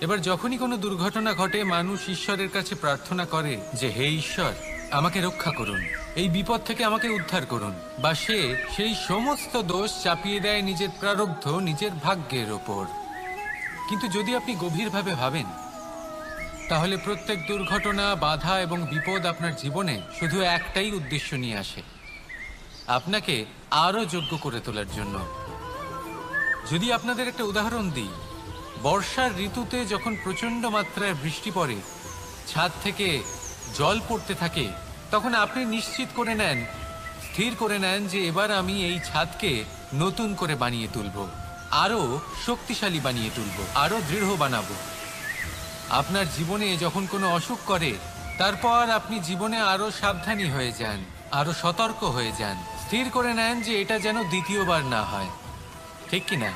এবার যখনই কোনো দুর্ঘটনা ঘটে, মানুষ ঈশ্বরের কাছে প্রার্থনা করে যে হে ঈশ্বর, আমাকে রক্ষা করুন, এই বিপদ থেকে আমাকে উদ্ধার করুন। বা সে সেই সমস্ত দোষ চাপিয়ে দেয় নিজের প্রারব্ধ, নিজের ভাগ্যের ওপর। কিন্তু যদি আপনি গভীরভাবে ভাবেন তাহলে প্রত্যেক দুর্ঘটনা, বাধা এবং বিপদ আপনার জীবনে শুধু একটাই উদ্দেশ্য নিয়ে আসে, আপনাকে আরো যোগ্য করে তোলার জন্য। যদি আপনাদের একটা উদাহরণ দিই, বর্ষার ঋতুতে যখন প্রচণ্ড মাত্রায় বৃষ্টি পড়ে, ছাদ থেকে জল পড়তে থাকে, তখন আপনি নিশ্চিত করে নেন, স্থির করে নেন যে এবার আমি এই ছাদকে নতুন করে বানিয়ে তুলব, আরো শক্তিশালী বানিয়ে তুলব, আরো দৃঢ় বানাবো। আপনার জীবনে যখন কোনো অসুখ করে, তারপর আপনি জীবনে আরো সাবধানী হয়ে যান, আরো সতর্ক হয়ে যান, স্থির করে নেন যে এটা যেন দ্বিতীয়বার না হয়। ঠিক কিনা?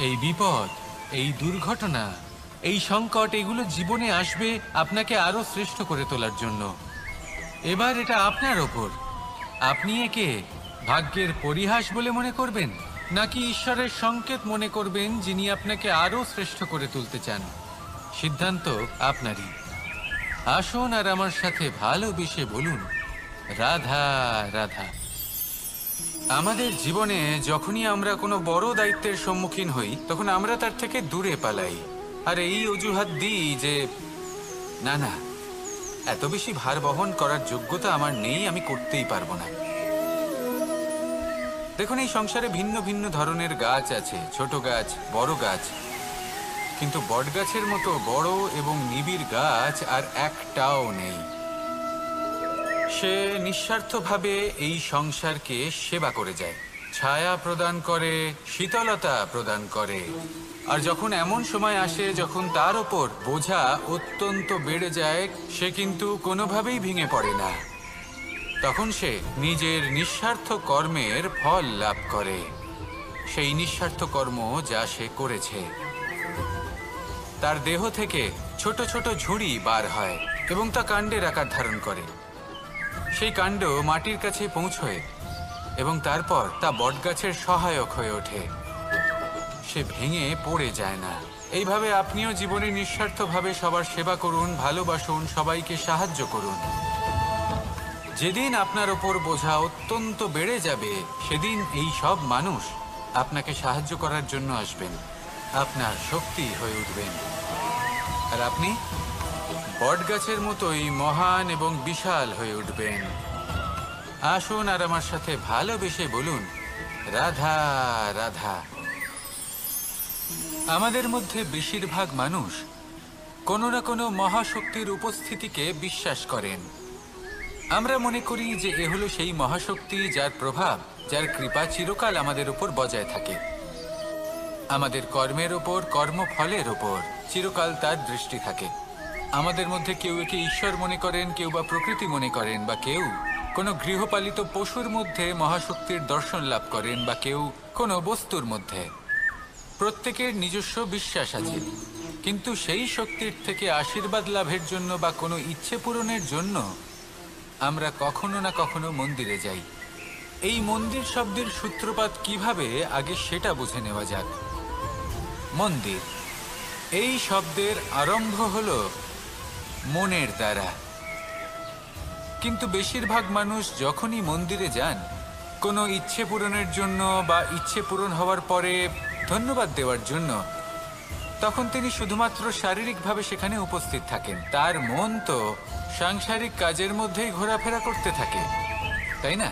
এই বিপদ, এই দুর্ঘটনা, এই সংকট, এগুলো জীবনে আসবে আপনাকে আরো শ্রেষ্ঠ করে তোলার জন্য। এবার এটা আপনার ওপর। আপনি একে ভাগ্যের পরিহাস বলে মনে করবেন, নাকি ঈশ্বরের সংকেত মনে করবেন যিনি আপনাকে আরো শ্রেষ্ঠ করে তুলতে চান? সিদ্ধান্ত আপনারই। আসুন আর আমার সাথে ভালোবেসে বলুন, রাধা রাধা। আমাদের জীবনে যখনই আমরা কোনো বড় দায়িত্বের সম্মুখীন হই, তখন আমরা তার থেকে দূরে পালাই আর এই অজুহাত দিই যে না না, এত বেশি ভার বহন করার যোগ্যতা আমার নেই, আমি করতেই পারবো না। দেখুন, এই সংসারে ভিন্ন ভিন্ন ধরনের গাছ আছে, ছোট গাছ, বড় গাছ, কিন্তু বটগাছের মতো বড় এবং নিবিড় গাছ আর একটাও নেই। সে নিঃস্বার্থভাবে এই সংসারকে সেবা করে যায়, ছায়া প্রদান করে, শীতলতা প্রদান করে। আর যখন এমন সময় আসে যখন তার ওপর বোঝা অত্যন্ত বেড়ে যায়, সে কিন্তু কোনোভাবেই ভেঙে পড়ে না। তখন সে নিজের নিঃস্বার্থ কর্মের ফল লাভ করে, সেই নিঃস্বার্থ কর্ম যা সে করেছে। তার দেহ থেকে ছোট ছোট ঝুড়ি বার হয় এবং তা কাণ্ডের আকার ধারণ করে। সেই কাণ্ড মাটির কাছে পৌঁছয় এবং তারপর তা বটগাছের সহায়ক হয়ে ওঠে। সে ভেঙে পড়ে যায় না। এইভাবে আপনিও জীবনে নিঃস্বার্থভাবে সবার সেবা করুন, ভালোবাসুন, সবাইকে সাহায্য করুন। যেদিন আপনার ওপর বোঝা অত্যন্ত বেড়ে যাবে, সেদিন এই সব মানুষ আপনাকে সাহায্য করার জন্য আসবেন, আপনার শক্তি হয়ে উঠবেন। আর আপনি বটগাছের মতোই মহান এবং বিশাল হয়ে উঠবেন। আসুন আর আমার সাথে ভালোবেসে বলুন, রাধা রাধা। আমাদের মধ্যে বেশিরভাগ মানুষ কোনো না কোনো মহাশক্তির উপস্থিতিকে বিশ্বাস করেন। আমরা মনে করি যে এ হলো সেই মহাশক্তি যার প্রভাব, যার কৃপা চিরকাল আমাদের উপর বজায় থাকে। আমাদের কর্মের ওপর, কর্মফলের ওপর চিরকাল তার দৃষ্টি থাকে। আমাদের মধ্যে কেউ একে ঈশ্বর মনে করেন, কেউ বা প্রকৃতি মনে করেন, বা কেউ কোনো গৃহপালিত পশুর মধ্যে মহাশক্তির দর্শন লাভ করেন, বা কেউ কোনো বস্তুর মধ্যে। প্রত্যেকের নিজস্ব বিশ্বাস আছে, কিন্তু সেই শক্তির থেকে আশীর্বাদ লাভের জন্য বা কোনো ইচ্ছে পূরণের জন্য আমরা কখনো না কখনো মন্দিরে যাই। এই মন্দির শব্দের সূত্রপাত কিভাবে, আগে সেটা বুঝে নেওয়া যাক। মন্দির, এই শব্দের আরম্ভ হলো মনের দ্বারা। কিন্তু বেশিরভাগ মানুষ যখনই মন্দিরে যান কোনো ইচ্ছে পূরণের জন্য বা ইচ্ছে পূরণ হওয়ার পরে ধন্যবাদ দেওয়ার জন্য, তখন তিনি শুধুমাত্র শারীরিকভাবে সেখানে উপস্থিত থাকেন, তার মন তো সাংসারিক কাজের মধ্যেই ঘোরাফেরা করতে থাকে, তাই না?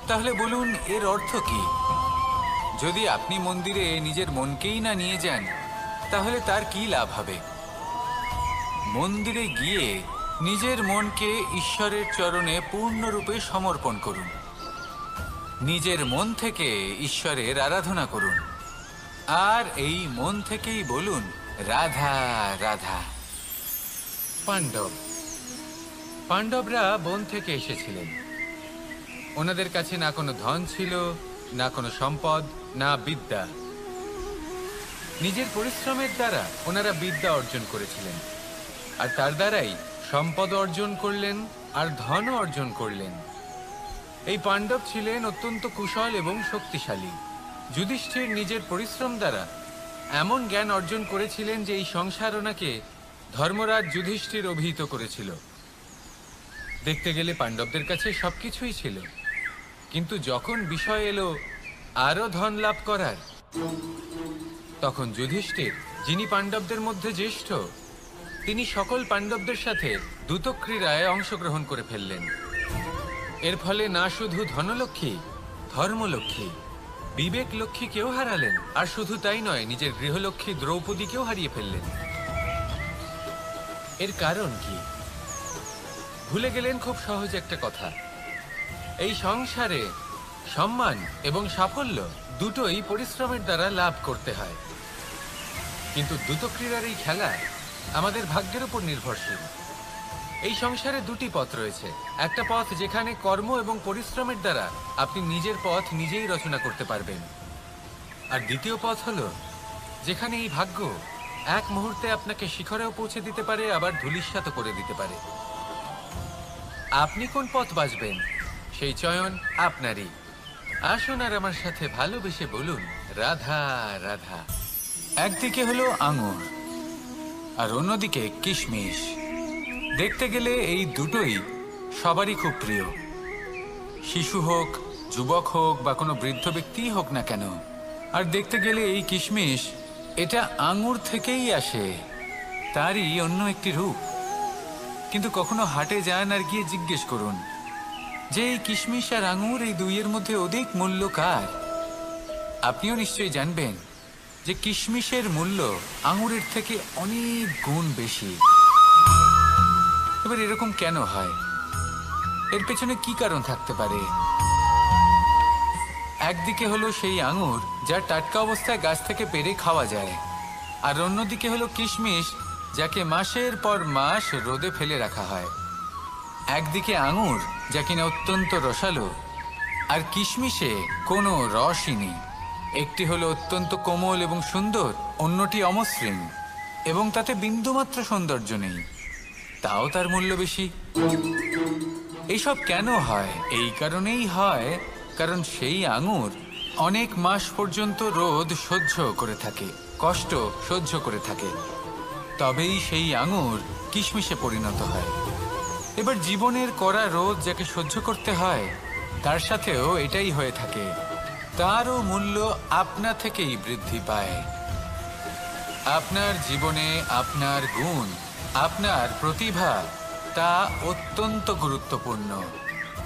তাহলে বলুন, এর অর্থ কি? যদি আপনি মন্দিরে নিজের মনকেই না নিয়ে যান, তাহলে তার কি লাভ হবে? মন্দিরে গিয়ে নিজের মনকে ঈশ্বরের চরণে পূর্ণরূপে সমর্পণ করুন। নিজের মন থেকে ঈশ্বরের আরাধনা করুন, আর এই মন থেকেই বলুন, রাধা রাধা। পাণ্ডবরা বন থেকে এসেছিলেন। ওনাদের কাছে না কোনো ধন ছিল, না কোনো সম্পদ, না বিদ্যা। নিজের পরিশ্রমের দ্বারা ওনারা বিদ্যা অর্জন করেছিলেন, আর তার দ্বারাই সম্পদ অর্জন করলেন আর ধনও অর্জন করলেন। এই পাণ্ডব ছিলেন অত্যন্ত কুশল এবং শক্তিশালী। যুধিষ্ঠির নিজের পরিশ্রম দ্বারা এমন জ্ঞান অর্জন করেছিলেন যে এই সংসার ওনাকে ধর্মরাজ যুধিষ্ঠির অভিহিত করেছিল। দেখতে গেলে পাণ্ডবদের কাছে সবকিছুই ছিল, কিন্তু যখন বিষয় এলো আরো ধন লাভ করার, তখন যুধিষ্ঠির, যিনি পাণ্ডবদের মধ্যে জ্যেষ্ঠ, তিনি সকল পাণ্ডবদের সাথে দ্যুতক্রীড়ায় অংশগ্রহণ করে ফেললেন। এর ফলে না শুধু ধনলক্ষ্মী, ধর্মলক্ষ্মী, বিবেক লক্ষ্মীকেও হারালেন, আর শুধু তাই নয়, নিজের গৃহলক্ষ্মী দ্রৌপদীকেও হারিয়ে ফেললেন। এর কারণ কি? ভুলে গেলেন খুব সহজ একটা কথা, এই সংসারে সম্মান এবং সাফল্য দুটোই পরিশ্রমের দ্বারা লাভ করতে হয়, কিন্তু দ্যুতক্রীড়ার এই খেলা আমাদের ভাগ্যের উপর নির্ভরশীল। এই সংসারে দুটি পথ রয়েছে, একটা পথ যেখানে কর্ম এবং পরিশ্রমের দ্বারা আপনি নিজের পথ নিজেই রচনা করতে পারবেন, আর দ্বিতীয় পথ হলো যেখানে এই ভাগ্য এক মুহূর্তে আপনাকে শিখরেও পৌঁছে দিতে পারে, আবার ধূলিসাৎ করে দিতে পারে। আপনি কোন পথ বাছবেন সেই চয়ন আপনারই। আসুন আর আমার সাথে ভালোবেসে বলুন, রাধা রাধা। একদিকে হলো আঙুর আর অন্যদিকে কিশমিশ। দেখতে গেলে এই দুটোই সবারই খুব প্রিয়, শিশু হোক, যুবক হোক বা কোনো বৃদ্ধ ব্যক্তিই হোক না কেন। আর দেখতে গেলে এই কিশমিশ, এটা আঙুর থেকেই আসে, তারই অন্য একটি রূপ। কিন্তু কখনো হাটে যান আর গিয়ে জিজ্ঞেস করুন যে এই কিশমিশ আর আঙুর, এই দুইয়ের মধ্যে অধিক মূল্য কার? আপনিও নিশ্চয়ই জানবেন যে কিশমিশের মূল্য আঙুরের থেকে অনেক গুণ বেশি। এবার এরকম কেন হয়? এর পেছনে কি কারণ থাকতে পারে? একদিকে হলো সেই আঙুর যা টাটকা অবস্থায় গাছ থেকে পেড়ে খাওয়া যায়, আর অন্যদিকে হলো কিশমিশ যাকে মাসের পর মাস রোদে ফেলে রাখা হয়। একদিকে আঙুর যা কিনা অত্যন্ত রসালো, আর কিশমিশে কোনো রসই নেই। একটি হলো অত্যন্ত কোমল এবং সুন্দর, অন্যটি অমসৃণ এবং তাতে বিন্দুমাত্র সৌন্দর্য নেই, তাও তার মূল্য বেশি। এইসব কেন হয়? এই কারণেই হয় কারণ সেই আঙুর অনেক মাস পর্যন্ত রোদ সহ্য করে থাকে, কষ্ট সহ্য করে থাকে, তবেই সেই আঙুর কিশমিশে পরিণত হয়। এবার জীবনের কড়া রোদ যাকে সহ্য করতে হয়, তার সাথেও এটাই হয়ে থাকে, তারও মূল্য আপনা থেকেই বৃদ্ধি পায়। আপনার জীবনে আপনার গুণ, আপনার প্রতিভা, তা অত্যন্ত গুরুত্বপূর্ণ।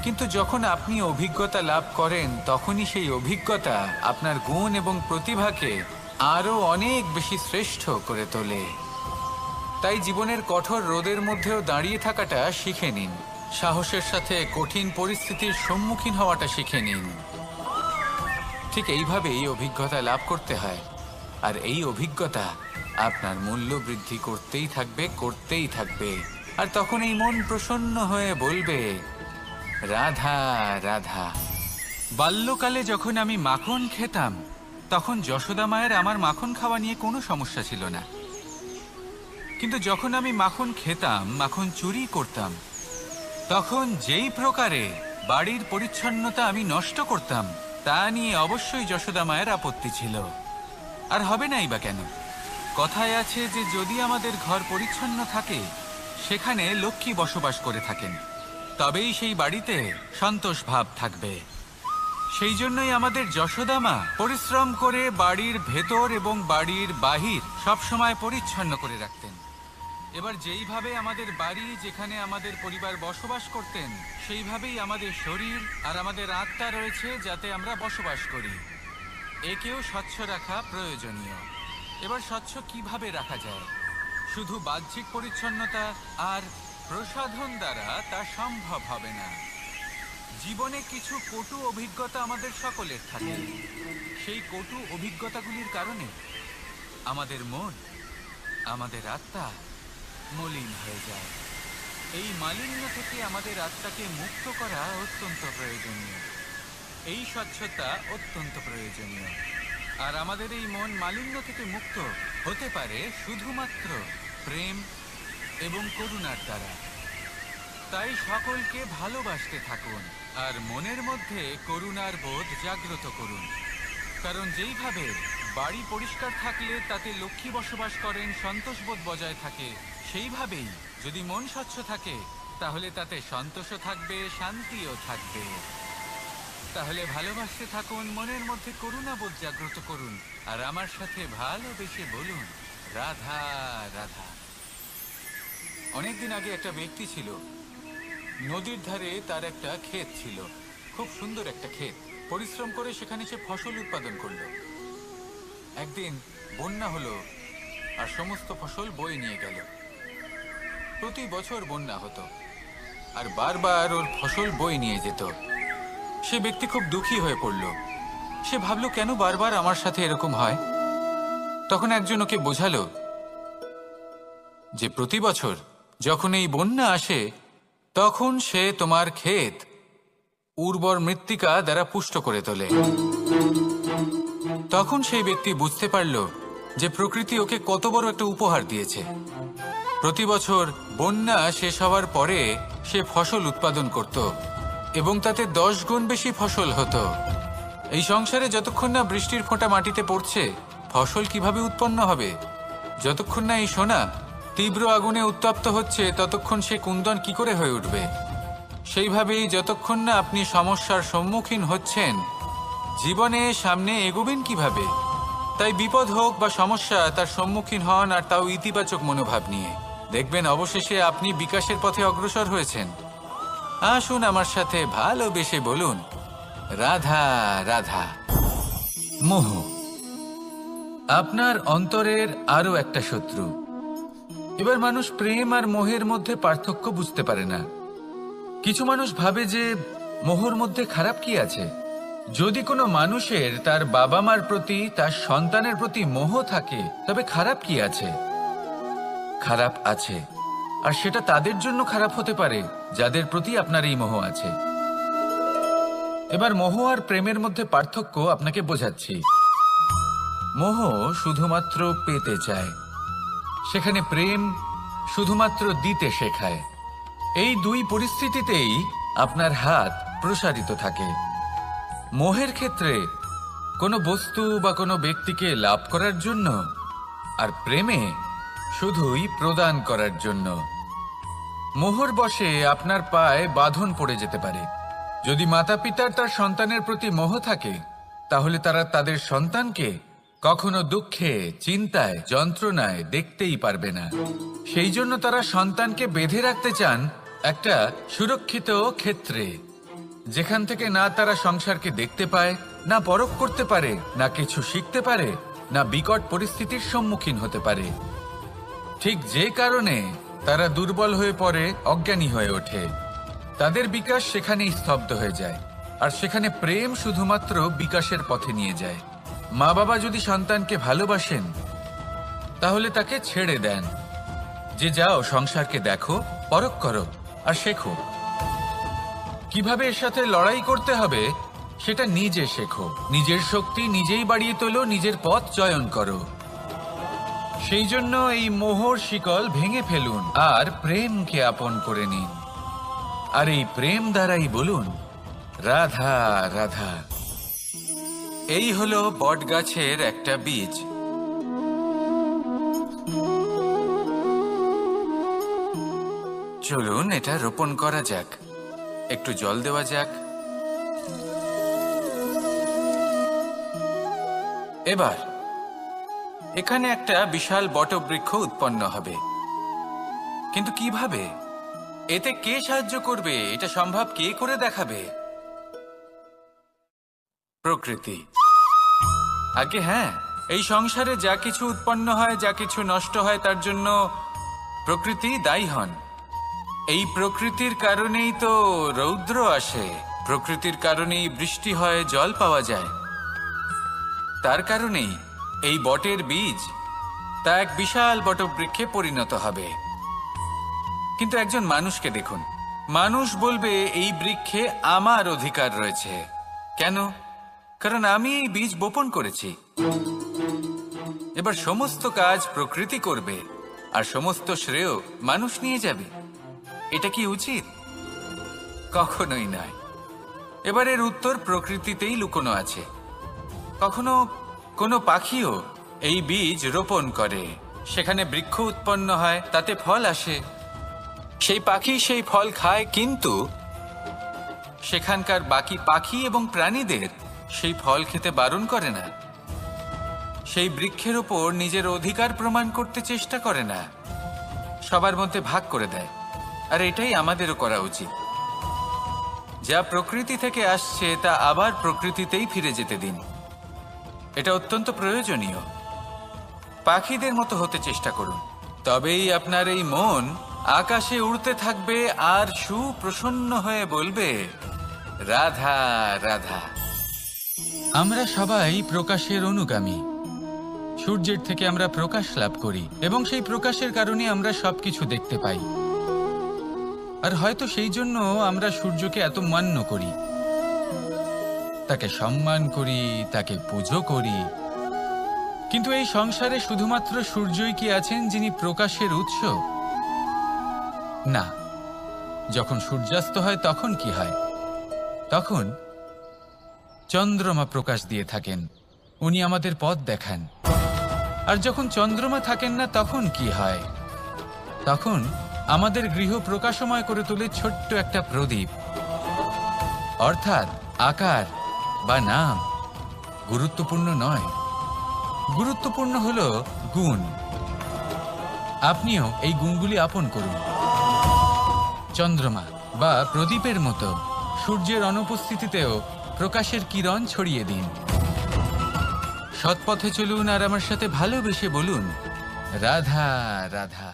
কিন্তু যখন আপনি অভিজ্ঞতা লাভ করেন, তখনই সেই অভিজ্ঞতা আপনার গুণ এবং প্রতিভাকে আরও অনেক বেশি শ্রেষ্ঠ করে তোলে। তাই জীবনের কঠোর রোদের মধ্যেও দাঁড়িয়ে থাকাটা শিখে নিন, সাহসের সাথে কঠিন পরিস্থিতির সম্মুখীন হওয়াটা শিখে নিন। ঠিক এইভাবেই অভিজ্ঞতা লাভ করতে হয়, আর এই অভিজ্ঞতা আপনার মূল্য বৃদ্ধি করতেই থাকবে, করতেই থাকবে। আর তখন এই মন প্রসন্ন হয়ে বলবে, রাধা রাধা। বাল্যকালে যখন আমি মাখন খেতাম, তখন যশোদা মায়ের আমার মাখন খাওয়া নিয়ে কোনো সমস্যা ছিল না। কিন্তু যখন আমি মাখন খেতাম, মাখন চুরি করতাম, তখন যেই প্রকারে বাড়ির পরিচ্ছন্নতা আমি নষ্ট করতাম, তা নিয়ে অবশ্যই যশোদা মায়ের আপত্তি ছিল। আর হবে নাই বা কেন? কথায় আছে যে যদি আমাদের ঘর পরিচ্ছন্ন থাকে, সেখানে লক্ষ্মী বসবাস করে থাকেন, তবেই সেই বাড়িতে সন্তোষ ভাব থাকবে। সেই জন্যই আমাদের যশোদা মা পরিশ্রম করে বাড়ির ভেতর এবং বাড়ির বাহির সবসময় পরিচ্ছন্ন করে রাখতেন। এবার যেইভাবে আমাদের বাড়ি, যেখানে আমাদের পরিবার বসবাস করতেন, সেইভাবেই আমাদের শরীর আর আমাদের আত্মা রয়েছে, যাতে আমরা বসবাস করি। একেও স্বচ্ছ রাখা প্রয়োজনীয়। এবার স্বচ্ছ কিভাবে রাখা যায়? শুধু বাহ্যিক পরিচ্ছন্নতা আর প্রসাধন দ্বারা তা সম্ভব হবে না। জীবনে কিছু কটু অভিজ্ঞতা আমাদের সকলের থাকে। সেই কটু অভিজ্ঞতাগুলির কারণে আমাদের মন, আমাদের আত্মা মলিন হয়ে যায়। এই মালিন্য থেকে আমাদের আত্মাকে মুক্ত করা অত্যন্ত প্রয়োজনীয়। এই স্বচ্ছতা অত্যন্ত প্রয়োজনীয়। আর আমাদের এই মন মালিন্য থেকে মুক্ত হতে পারে শুধুমাত্র প্রেম এবং করুণার দ্বারা। তাই সকলকে ভালোবাসতে থাকুন আর মনের মধ্যে করুণার বোধ জাগ্রত করুন। কারণ যেইভাবে বাড়ি পরিষ্কার থাকলে তাতে লক্ষ্মী বসবাস করেন, সন্তোষবোধ বজায় থাকে, সেইভাবেই যদি মন স্বচ্ছ থাকে তাহলে তাতে সন্তোষও থাকবে, শান্তিও থাকবে। তাহলে ভালোবাসতে থাকুন, মনের মধ্যে করুণাবোধ জাগ্রত করুন আর আমার সাথে ভালোবেসে বলুন, রাধা রাধা। অনেকদিন আগে একটা ব্যক্তি ছিল, নদীর ধারে তার একটা ক্ষেত ছিল, খুব সুন্দর একটা ক্ষেত। পরিশ্রম করে সেখানে সে ফসল উৎপাদন করলো। একদিন বন্যা হলো আর সমস্ত ফসল বয়ে নিয়ে গেল। প্রতি বছর বন্যা হতো আর বারবার ওর ফসল বয়ে নিয়ে যেত। সে ব্যক্তি খুব দুঃখী হয়ে পড়ল। সে ভাবলো, কেন বারবার আমার সাথে এরকম হয়? তখন একজন ওকে বোঝালো যে প্রতি বছর যখন এই বন্যা আসে তখন সে তোমার ক্ষেত উর্বর মৃত্তিকা দ্বারা পুষ্ট করে তোলে। তখন সেই ব্যক্তি বুঝতে পারল যে প্রকৃতি ওকে কত বড় একটা উপহার দিয়েছে। প্রতি বছর বন্যা শেষ হওয়ার পরে সে ফসল উৎপাদন করত এবং তাতে 10 গুণ বেশি ফসল হতো। এই সংসারে যতক্ষণ না বৃষ্টির ফোঁটা মাটিতে পড়ছে, ফসল কিভাবে উৎপন্ন হবে? যতক্ষণ না এই সোনা তীব্র আগুনে উত্তপ্ত হচ্ছে, ততক্ষণ সে কুন্দন কি করে হয়ে উঠবে? সেইভাবেই যতক্ষণ না আপনি সমস্যার সম্মুখীন হচ্ছেন, জীবনে সামনে এগোবেন কিভাবে? তাই বিপদ হোক বা সমস্যা, তার সম্মুখীন হন, আর তাও ইতিবাচক মনোভাব নিয়ে। দেখবেন অবশেষে আপনি বিকাশের পথে অগ্রসর হয়েছেন। আসুন আমার সাথে ভালোবেসে বলুন, রাধা রাধা। মোহ আপনার অন্তরের আরো একটা শত্রু। এবার মানুষ প্রেম আর মোহের মধ্যে পার্থক্য বুঝতে পারে না। কিছু মানুষ ভাবে যে মোহর মধ্যে খারাপ কি আছে? যদি কোনো মানুষের তার বাবা মার প্রতি, তার সন্তানের প্রতি মোহ থাকে, তবে খারাপ কি আছে? খারাপ আছে, আর সেটা তাদের জন্য খারাপ হতে পারে যাদের প্রতি আপনার এই মোহ আছে। এবার মোহ আর প্রেমের মধ্যে পার্থক্য আপনাকে বোঝাচ্ছি। মোহ শুধুমাত্র পেতে চায়, সেখানে প্রেম শুধুমাত্র দিতে শেখায়। এই দুই পরিস্থিতিতেই আপনার হাত প্রসারিত থাকে। মোহের ক্ষেত্রে কোনো বস্তু বা কোনো ব্যক্তিকে লাভ করার জন্য, আর প্রেমে শুধুই প্রদান করার জন্য। মোহর বশে আপনার পায়ে বাঁধন পড়ে যেতে পারে। যদি মাতা পিতার তার সন্তানের প্রতি মোহ থাকে, তাহলে তারা তাদের সন্তানকে কখনো দুঃখে, চিন্তায়, যন্ত্রণায় দেখতেই পারবে না। সেই জন্য তারা সন্তানকে বেঁধে রাখতে চান একটা সুরক্ষিত ক্ষেত্রে, যেখান থেকে না তারা সংসারকে দেখতে পায়, না পরখ করতে পারে, না কিছু শিখতে পারে, না বিকট পরিস্থিতির সম্মুখীন হতে পারে। ঠিক যে কারণে তারা দুর্বল হয়ে পড়ে, অজ্ঞানী হয়ে ওঠে। তাদের বিকাশ সেখানেই স্তব্ধ হয়ে যায়, আর সেখানে প্রেম শুধুমাত্র বিকাশের পথে নিয়ে যায়। মা বাবা যদি সন্তানকে ভালোবাসেন, তাহলে তাকে ছেড়ে দেন যে যাও সংসারকে দেখো, পরখ করো আর শেখো। কিভাবে এর সাথে লড়াই করতে হবে সেটা নিজে শেখো। নিজের শক্তি নিজেই বাড়িয়ে তোলো, নিজের পথ চয়ন করো। সেই জন্য এই মোহর শিকল ভেঙে ফেলুন আর প্রেমকে আপন করে নিন। আর এই প্রেম দ্বারাই বলুন, রাধা রাধা। এই হলো বট গাছের একটা বীজ। চলুন এটা রোপণ করা যাক। একটু জল দেওয়া যাক। এবার এখানে একটা বিশাল বটবৃক্ষ উৎপন্ন হবে, কিন্তু কিভাবে? এতে কে সাহায্য করবে? এটা সম্ভব কে করে দেখাবে? প্রকৃতি। আগে হ্যাঁ, এই সংসারে যা কিছু উৎপন্ন হয়, যা কিছু নষ্ট হয়, তার জন্য প্রকৃতি দায়ী হন। এই প্রকৃতির কারণেই তো রৌদ্র আসে, প্রকৃতির কারণেই বৃষ্টি হয়, জল পাওয়া যায়। তার কারণেই এই বটের বীজ তা এক বিশাল বটবৃক্ষে পরিণত হবে। কিন্তু একজন মানুষকে দেখুন, মানুষ বলবে এই বৃক্ষে আমার অধিকার রয়েছে। কেন? কারণ আমি এই বীজ বপন করেছি। এবার সমস্ত কাজ প্রকৃতি করবে আর সমস্ত শ্রেয় মানুষ নিয়ে যাবে। এটা কি উচিত? কখনোই নয়। এবার এর উত্তর প্রকৃতিতেই লুকোনো আছে। কখনো কোনো পাখিও এই বীজ রোপণ করে, সেখানে বৃক্ষ উৎপন্ন হয়, তাতে ফল আসে, সেই পাখি সেই ফল খায়, কিন্তু সেখানকার বাকি পাখি এবং প্রাণীদের সেই ফল খেতে বারণ করে না। সেই বৃক্ষের ওপর নিজের অধিকার প্রমাণ করতে চেষ্টা করে না, সবার মধ্যে ভাগ করে দেয়। আর এটাই আমাদেরও করা উচিত। যা প্রকৃতি থেকে আসছে তা আবার প্রকৃতিতেই ফিরে যেতে দিন। এটা অত্যন্ত প্রয়োজনীয়। পাখিদের মতো হতে চেষ্টা করুন, তবেই আপনার এই মন আকাশে উড়তে থাকবে আর সুপ্রসন্ন হয়ে বলবে, রাধা রাধা। আমরা সবাই প্রকাশের অনুগামী। সূর্যের থেকে আমরা প্রকাশ লাভ করি এবং সেই প্রকাশের কারণে আমরা সবকিছু দেখতে পাই। আর হয়তো সেই জন্য আমরা সূর্যকে এত মান্য করি, তাকে সম্মান করি, তাকে পুজো করি। কিন্তু এই সংসারে শুধুমাত্র সূর্যই কি আছেন যিনি প্রকাশের উৎস? না। যখন সূর্যাস্ত হয় তখন কি হয়? তখন চন্দ্রমা প্রকাশ দিয়ে থাকেন, উনি আমাদের পথ দেখান। আর যখন চন্দ্রমা থাকেন না তখন কি হয়? তখন আমাদের গৃহ প্রকাশময় করে তোলে ছোট্ট একটা প্রদীপ। অর্থাৎ আকার বা নাম গুরুত্বপূর্ণ নয়, গুরুত্বপূর্ণ হলো গুণ। আপনিও এই গুণগুলি আপন করুন। চন্দ্রমা বা প্রদীপের মতো সূর্যের অনুপস্থিতিতেও প্রকাশের কিরণ ছড়িয়ে দিন। সৎপথে চলুন আর আমার সাথে ভালোবেসে বলুন, রাধা রাধা।